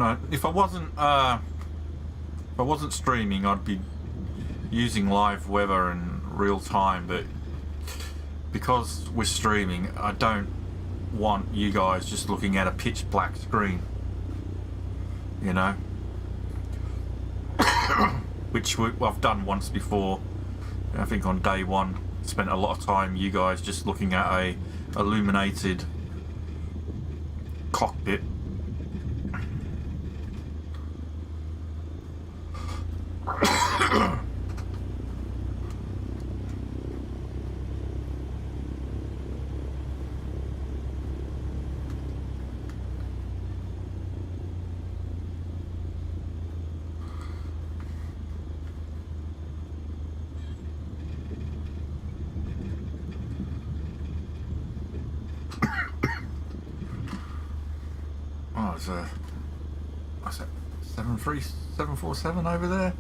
No, if I wasn't streaming, I'd be using live weather in real time, but because we're streaming, I don't want you guys just looking at a pitch black screen, you know, which I've done once before. I think on day one, spent a lot of time you guys just looking at a illuminated cockpit. Oh, there's a, what's that, 747 over there?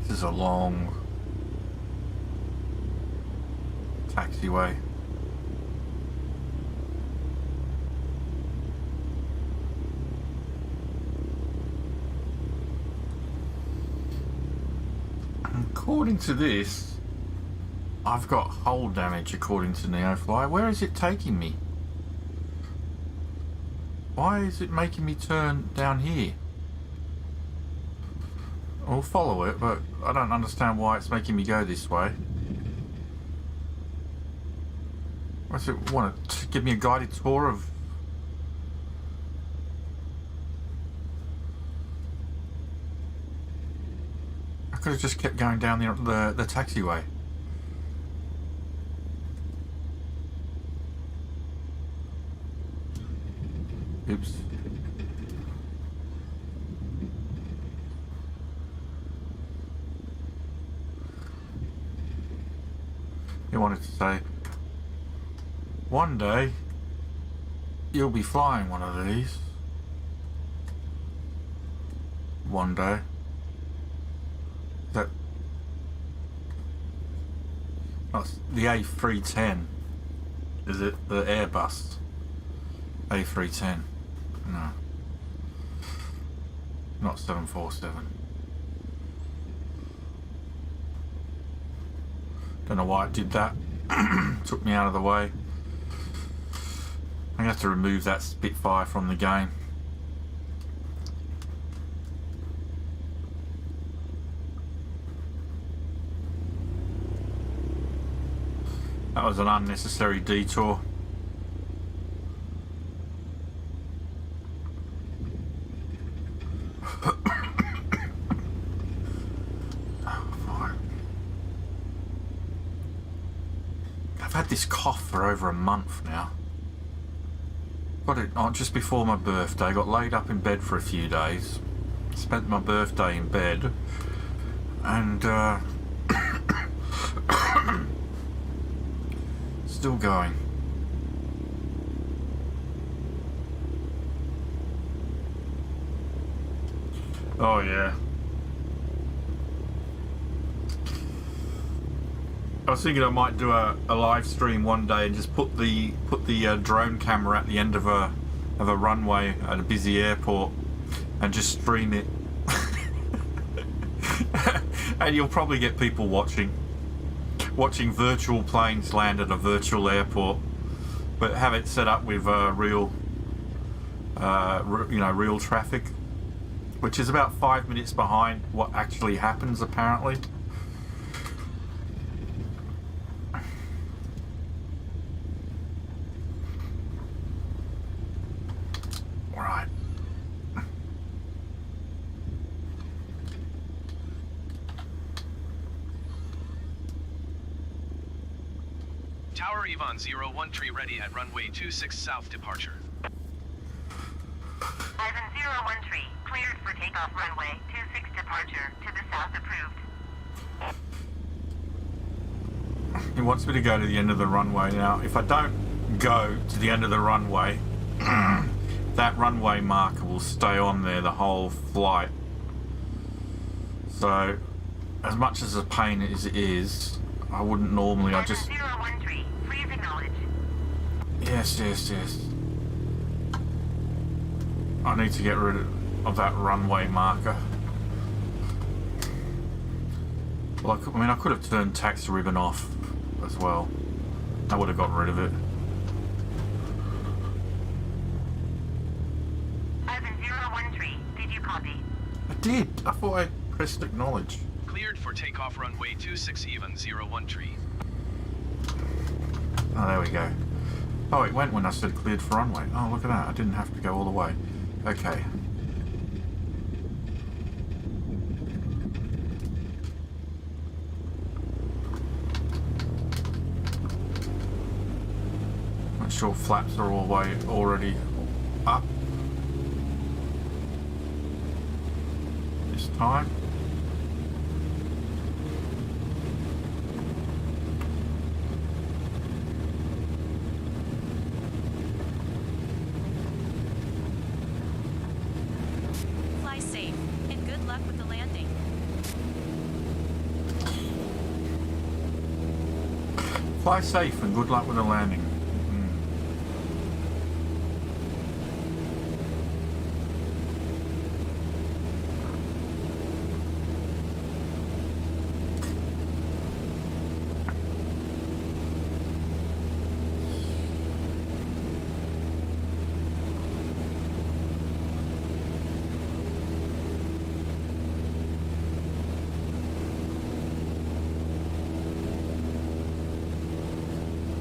This is a long taxiway. According to this, I've got hull damage according to NeoFly. Where is it taking me? Why is it making me turn down here? I'll follow it, but I don't understand why it's making me go this way. Does it want to give me a guided tour of... I could have just kept going down the taxiway. Oops. He wanted to say, one day you'll be flying one of these. One day. That, that's the A310. Is it the Airbus A310? No, not 747. Don't know why it did that. Took me out of the way. I'm gonna have to remove that Spitfire from the game. That was an unnecessary detour. I've had this cough for over a month now. Got it just before my birthday. Got laid up in bed for a few days. Spent my birthday in bed, and still going. Oh yeah. I was thinking I might do a live stream one day and just put the drone camera at the end of a runway at a busy airport and just stream it. And you'll probably get people watching virtual planes land at a virtual airport, but have it set up with real real traffic, which is about 5 minutes behind what actually happens apparently. Right. Tower Yvonne 01 tree ready at runway 26 south departure. Ivan 01 tree, cleared for takeoff runway 26 departure to the south approved. He wants me to go to the end of the runway. Now, if I don't go to the end of the runway, that runway marker will stay on there the whole flight. So, as much as a pain as it is, I wouldn't normally. I just 013, please acknowledge. yes. I need to get rid of that runway marker. Well, I could have turned taxi ribbon off as well. I would have got rid of it. Ivan 013, did you copy? I did. I thought I pressed acknowledge. Cleared for takeoff runway 26 even 013. Oh, there we go. Oh, it went when I said cleared for runway. Oh, look at that. I didn't have to go all the way. Okay. Not sure flaps are all the way already up this time. Fly safe, and good luck with the landing. Fly safe and good luck with the landing.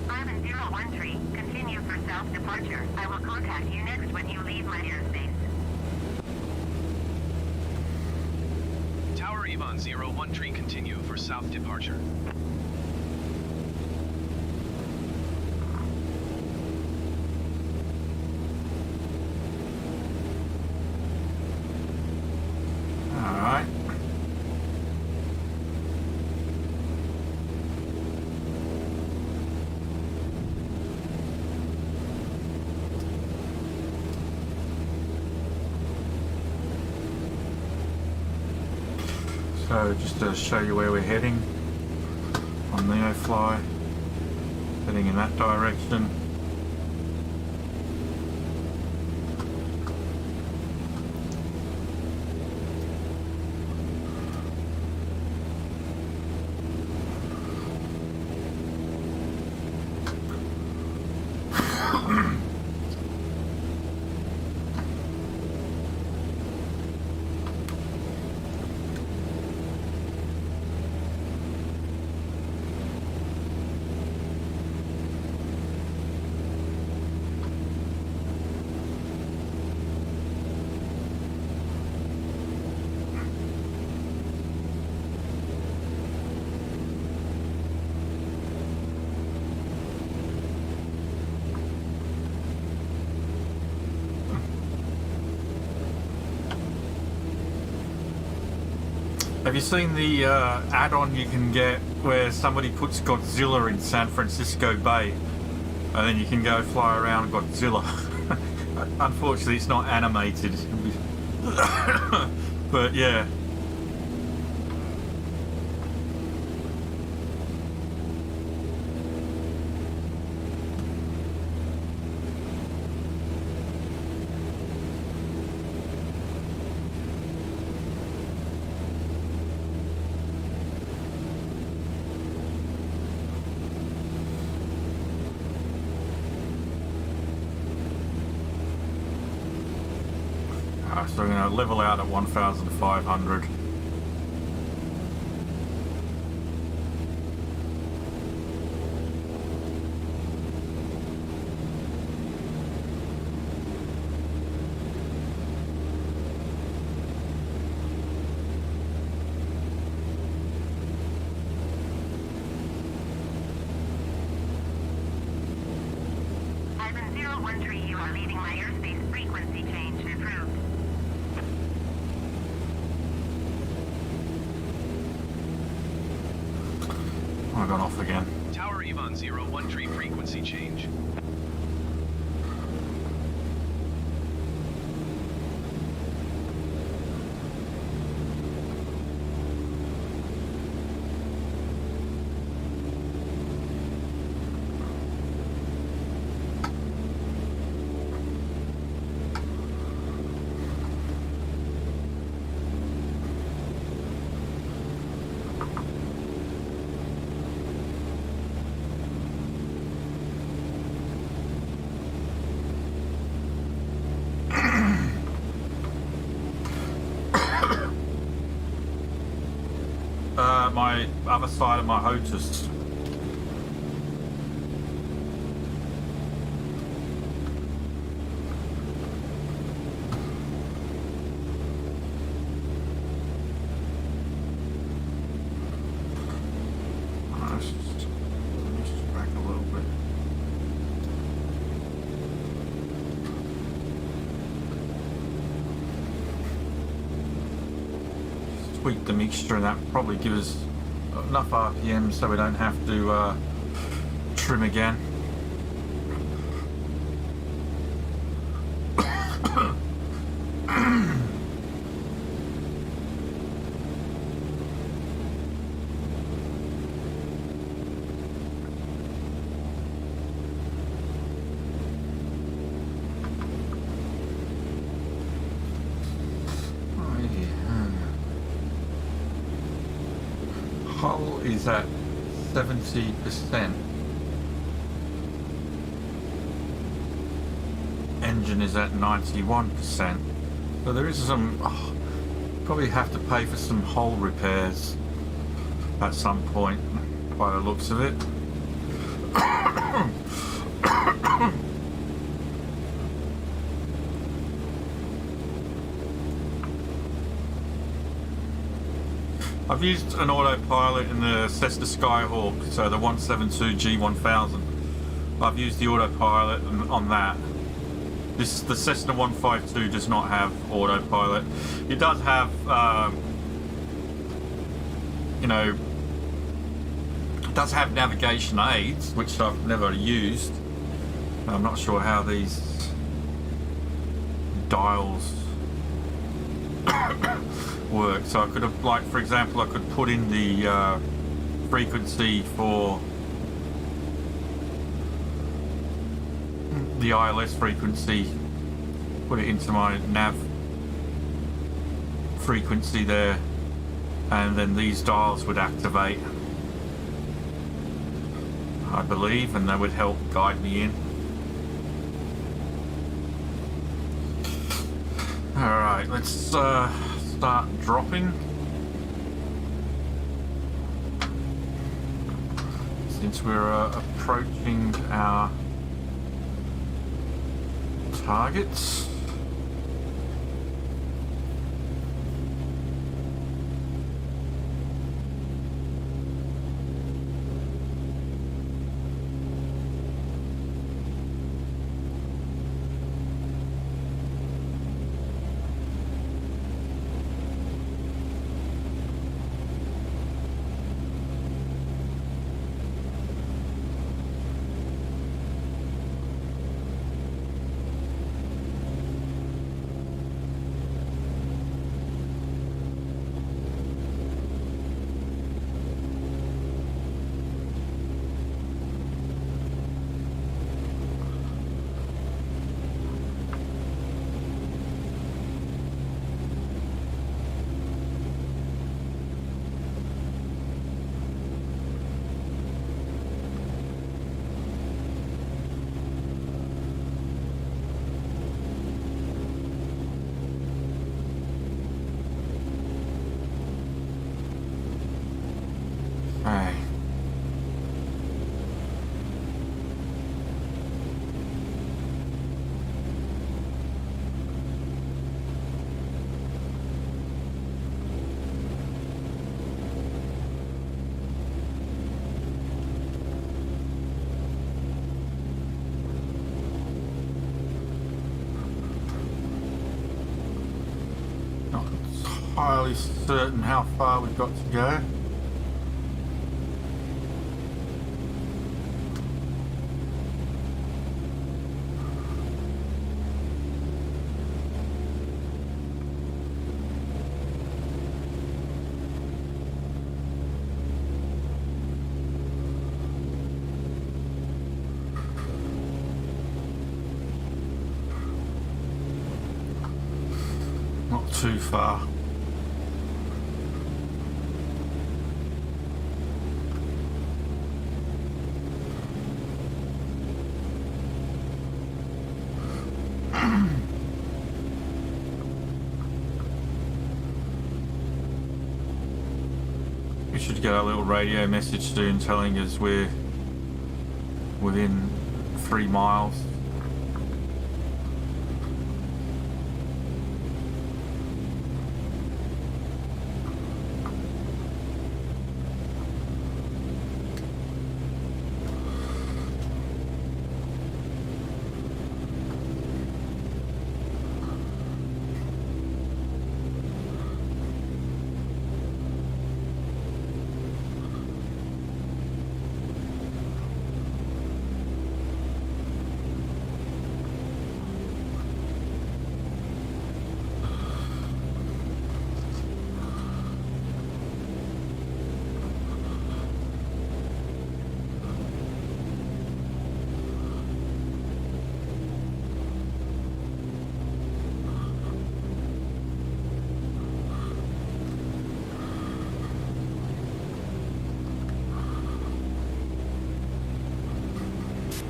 Ivan 013, continue for south departure. I will contact you next when you leave my airspace. Tower Ivan 013 continue for south departure. Alright. So just to show you where we're heading on NeoFly, heading in that direction. Have you seen the add-on you can get where somebody puts Godzilla in San Francisco Bay and then you can go fly around Godzilla? Unfortunately, it's not animated. But yeah. So I'm going to level out at 1,500. Ivan 013, you are leaving my airspace. Frequency change approved. I've gone off again. Tower Ivan 013 frequency change. my other side of my HOTUS. Let's just back a little bit. Just tweak the mixture, and that will probably give us enough RPM so we don't have to trim again. Hull is at 70%. Engine is at 91%. So there is some, probably have to pay for some hull repairs at some point by the looks of it. I've used an autopilot in the Cessna Skyhawk, so the 172 G1000. I've used the autopilot on that. The Cessna 152 does not have autopilot. It does have, you know, it does have navigation aids, which I've never used. I'm not sure how these dials work. So I could have, like, for example, I could put in the frequency for the ILS frequency, put it into my nav frequency there, and then these dials would activate, I believe, and they would help guide me in. Alright, let's start dropping. Since we're approaching our targets. Hey. Not entirely certain how far we've got to go. Not too far. We should get a little radio message soon telling us we're within 3 miles.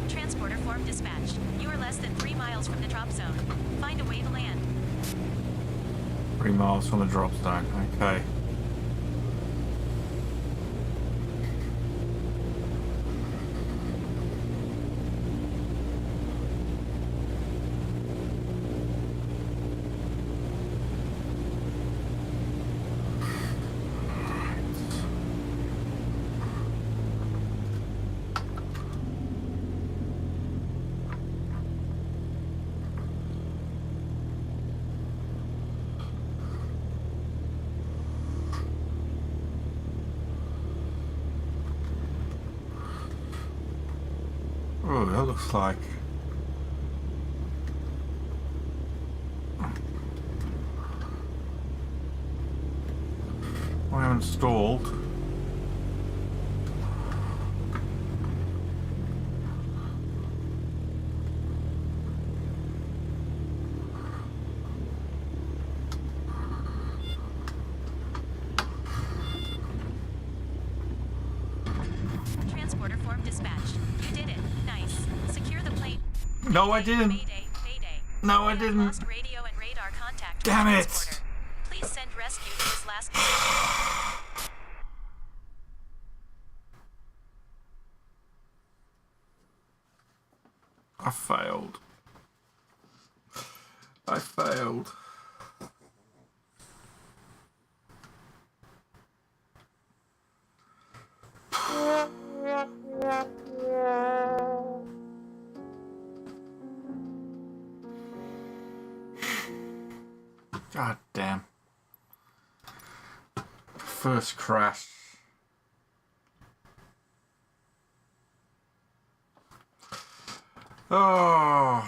Transporter form dispatched. You are less than 3 miles from the drop zone. Find a way to land. 3 miles from the drop zone. Okay. Oh, that looks like... I haven't stalled. Transporter form dispatched. You did it. Nice. Secure the plane. No, I didn't. Mayday, mayday. No, I We have didn't. lost radio and radar contact with Damn the it. transporter. Please send rescue to his last position. I failed. I failed. God damn. First crash. Oh,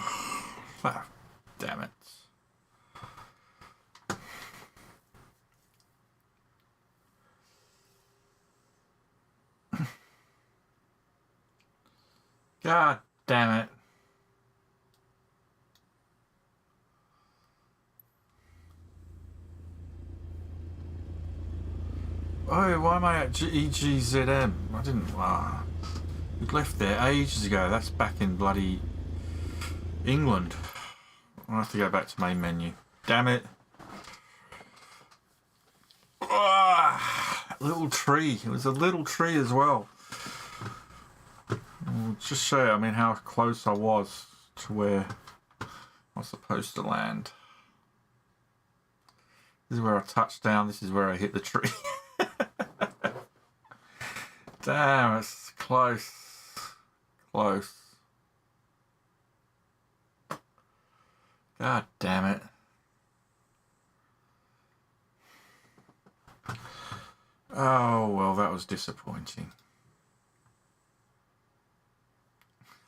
damn it. God damn it. Oh, why am I at EGZM? I didn't. We left there ages ago. That's back in bloody England. I'll have to go back to main menu. Damn it. Little tree. It was a little tree as well. I'll just show you, I mean, how close I was to where I was supposed to land. This is where I touched down. This is where I hit the tree. Damn, it's close. Close. God damn it. Oh, well, that was disappointing.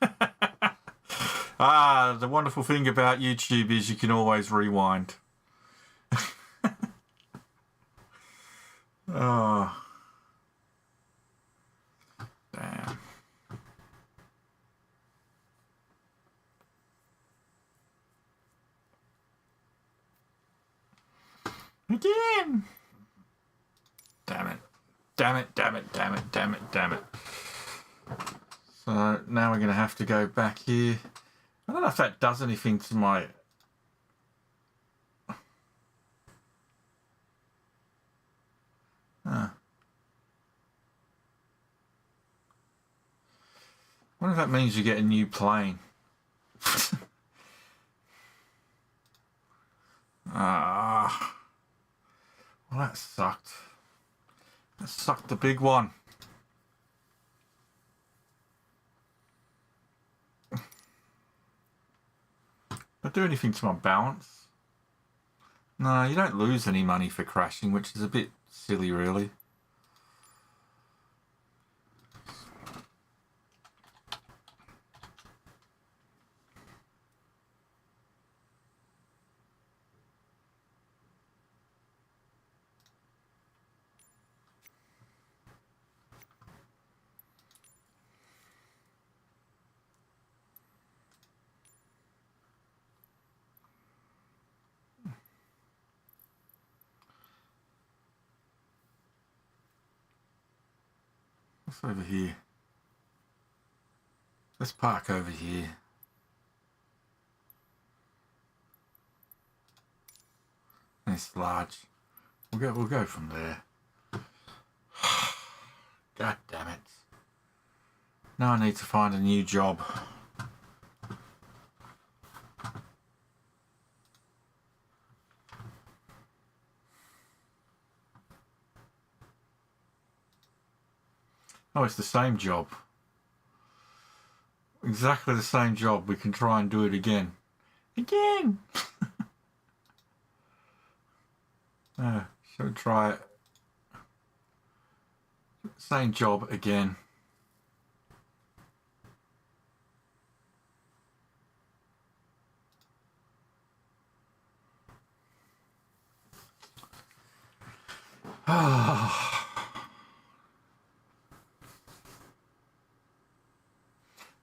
The wonderful thing about YouTube is you can always rewind. Oh. Damn. Again. Damn it. Damn it, damn it, damn it, damn it, damn it. So now we're going to have to go back here. I don't know if that does anything to my... wonder if that means you get a new plane. Ah. Well, that sucked. That sucked the big one. Don't do anything to my balance. No, you don't lose any money for crashing, which is a bit silly, really. What's over here? Let's park over here. It's large. We'll go from there. God damn it. Now I need to find a new job. Oh, it's the same job. Exactly the same job. We can try and do it again. Again! Shall we try it? Same job again.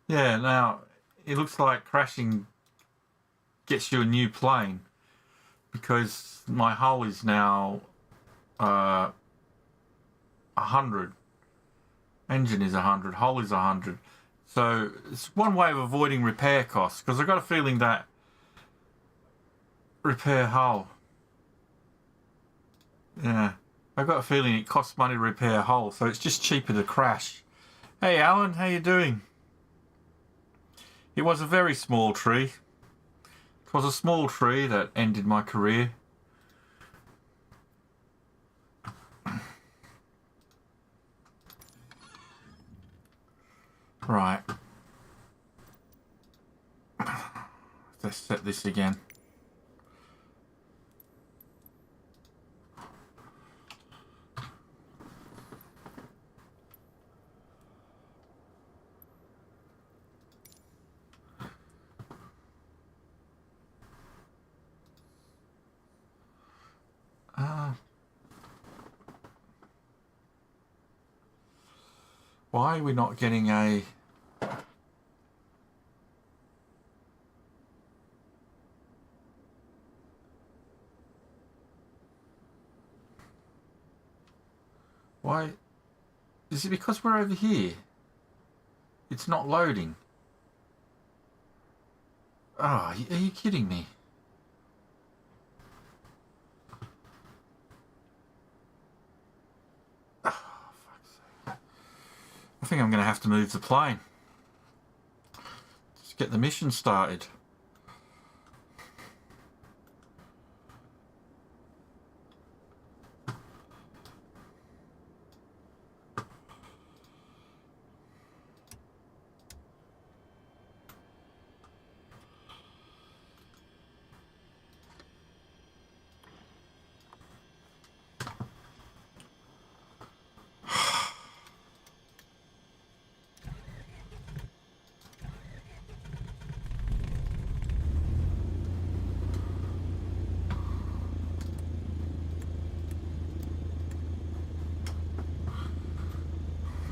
Yeah, now it looks like crashing gets you a new plane because my hull is now 100. Engine is 100, hull is 100. So it's one way of avoiding repair costs, because I've got a feeling that repair hull. Yeah, I've got a feeling it costs money to repair hull, so it's just cheaper to crash. Hey Alan, how you doing? It was a very small tree. It was a small tree that ended my career. Right. Let's set this again. Why are we not getting a... Why? Is it because we're over here? It's not loading. Oh, are you kidding me? Oh, fuck's sake. I think I'm going to have to move the plane. Just get the mission started.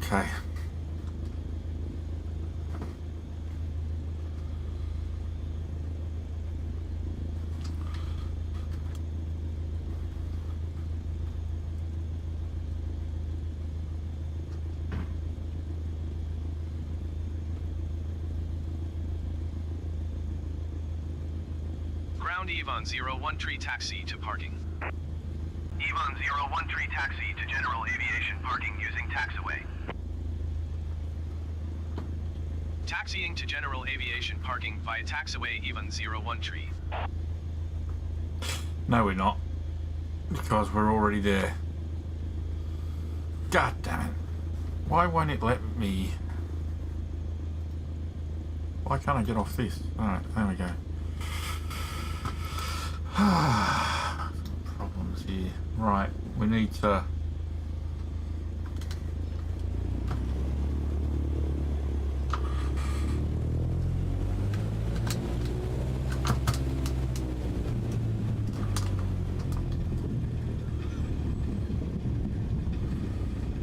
Okay. Ground Yvonne 01 Tree taxi to parking. Yvonne 01 Tree taxi to general aviation parking using taxiway. Taxiing to general aviation parking via taxiway Ivan 01 tree. No, we're not. Because we're already there. God damn it. Why won't it let me... Why can't I get off this? Alright, there we go. Problems here. Right, we need to...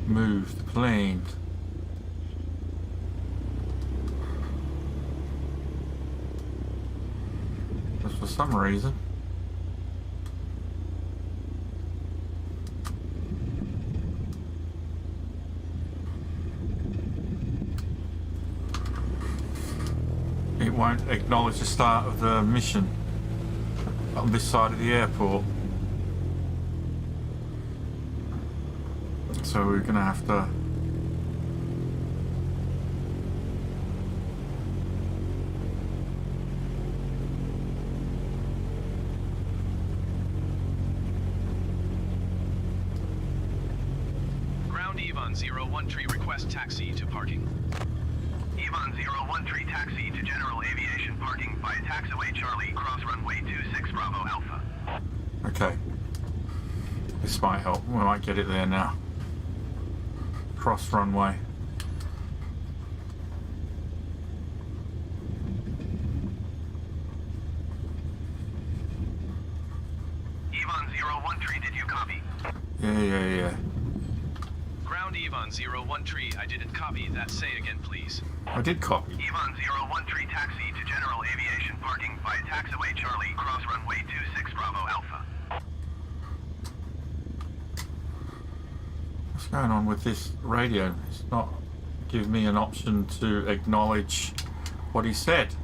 move the plane. Just for some reason. It won't acknowledge the start of the mission on this side of the airport. So we're gonna have to Ground Ivan 01 tree, request taxi to parking. Ivan 01 tree, taxi to general aviation parking via taxiway Charlie, cross runway 26 Bravo Alpha. okay. This might help. We might get it there now. Cross runway. Ivan 01 tree, did you copy? Yeah. Ground Ivan 01 tree, I didn't copy that. Say again, please. I did copy. Ivan 01 tree, taxi to general aviation parking via taxiway Charlie, cross runway 26 Bravo Alpha. What's going on with this radio? It's not giving me an option to acknowledge what he said.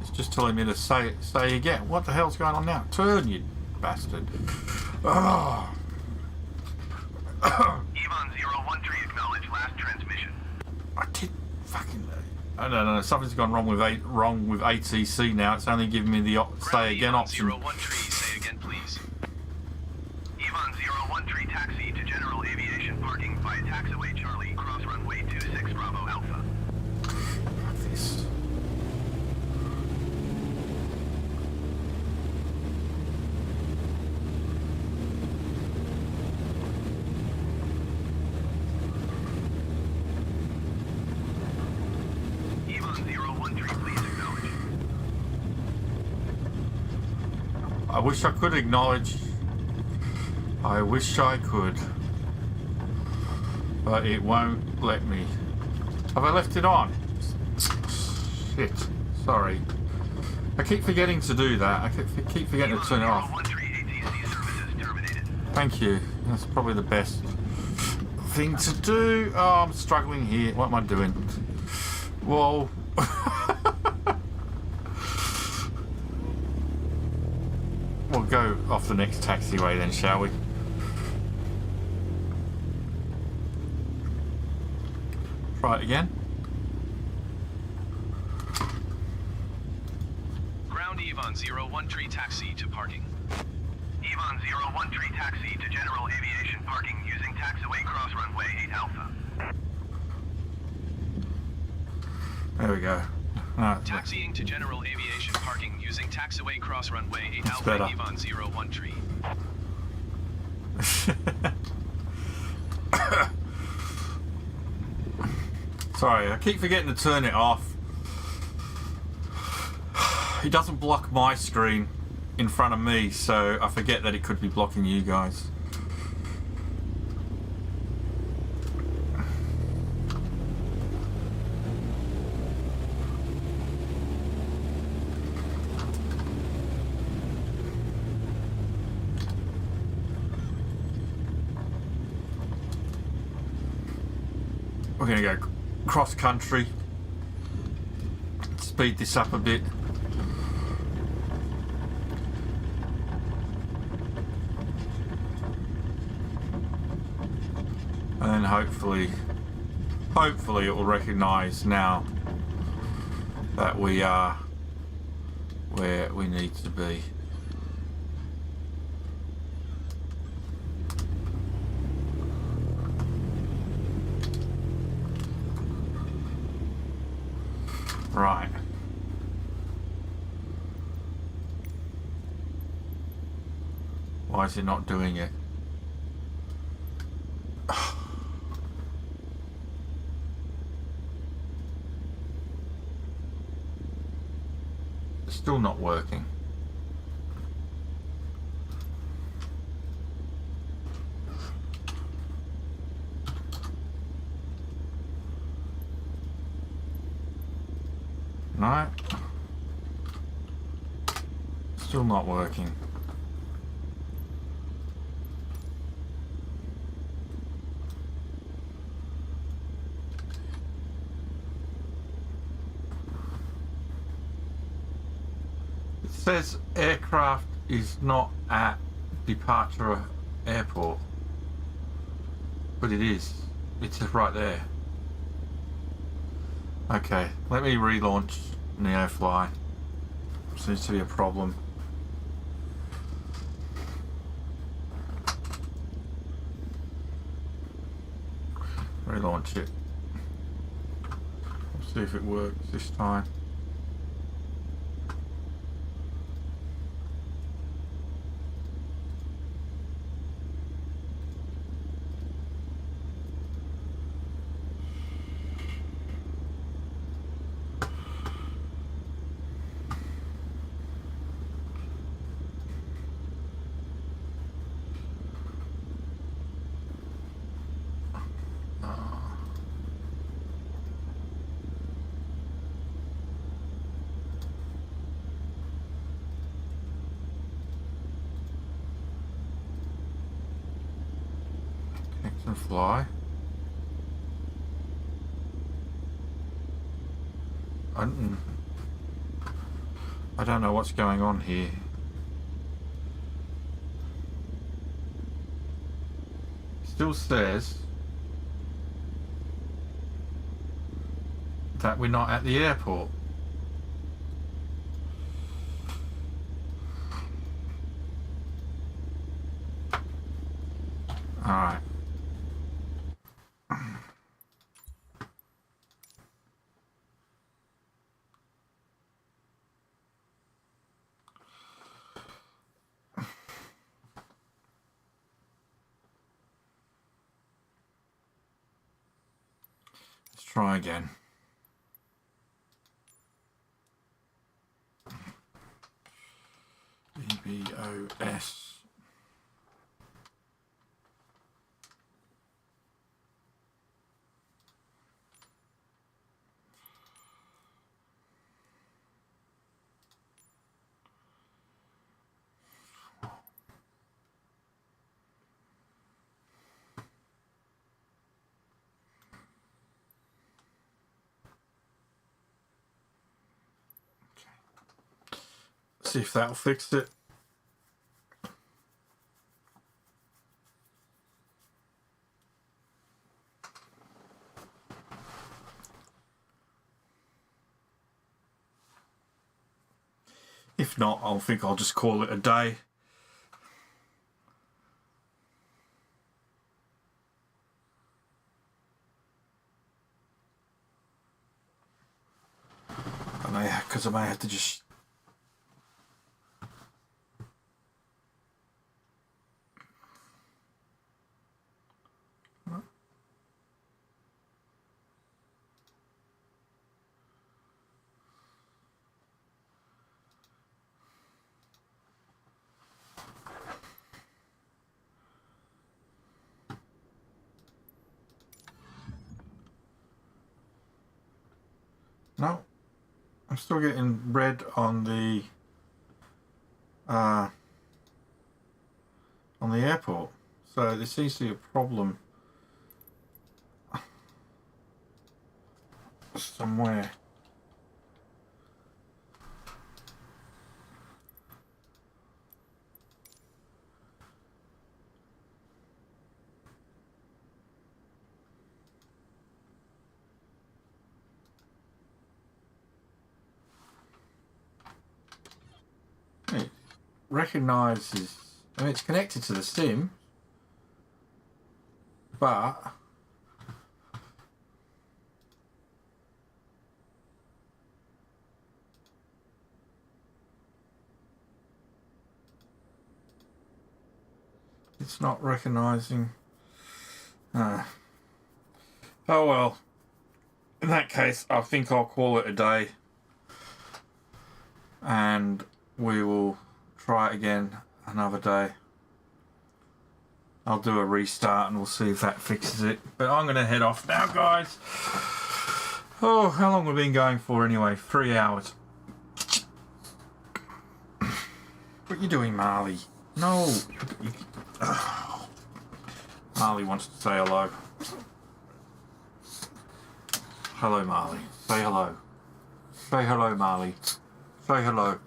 It's just telling me to say again. What the hell's going on now? Turn, you bastard. Oh. Ivan 01 tree, acknowledge last transmission. I did fucking... I don't know. Something's gone wrong with ATC now. It's only giving me the say again Ground option. 01 tree, say again, please. Ivan 01 tree, taxi to general aviation parking via taxiway Charlie, cross runway 26 Bravo Alpha. This. Ivan 01 tree, please acknowledge. I wish I could acknowledge. I wish I could. But it won't let me. Have I left it on? Shit. Sorry. I keep forgetting to do that. I keep forgetting to turn it off. 01 tree, ATC services terminated. Thank you. That's probably the best thing to do. Oh, I'm struggling here. What am I doing? Whoa. We'll go off the next taxiway then, shall we? Try it again. Ground Ivan 01 tree, taxi to parking. Ivan 01 tree, taxi to general aviation parking using taxiway cross runway 8 Alpha. There we go. No, Taxiing to general aviation parking using taxiway cross runway 8 That's Alpha better. Ivan 01 tree. Sorry, I keep forgetting to turn it off. It doesn't block my screen in front of me, so I forget that it could be blocking you guys. We're going to go cross country, speed this up a bit. And then hopefully it will recognise now that we are where we need to be. Right. Why is it not doing it? It's still not working. No. Still not working. It says aircraft is not at departure airport, but it is. It's right there. Okay, let me relaunch NeoFly. Seems to be a problem. Relaunch it. Let's see if it works this time. Connect and fly. I don't know what's going on here. Still says that we're not at the airport. Alright. Let's try again. BBOS. See if that'll fix it. If not, I'll just call it a day. Because I may have to just no. I'm still getting red on the airport, so there seems to be a problem somewhere. recognises. I mean, it's connected to the sim, but it's not recognising. Oh well. In that case, I think I'll call it a day, and we will try it again another day. I'll do a restart and we'll see if that fixes it. But I'm going to head off now, guys. Oh, how long have we been going for anyway? 3 hours. What are you doing, Marley? No. Oh. Marley wants to say hello. Hello, Marley. Say hello. Say hello, Marley. Say hello.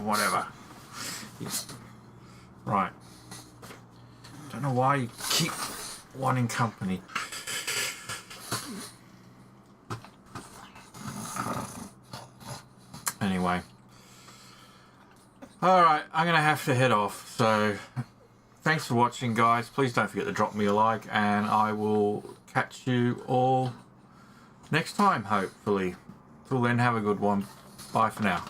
Whatever. Right. Don't know why you keep wanting company. Anyway. Alright, I'm going to have to head off. So, thanks for watching, guys. Please don't forget to drop me a like, and I will catch you all next time, hopefully. Till then, have a good one. Bye for now.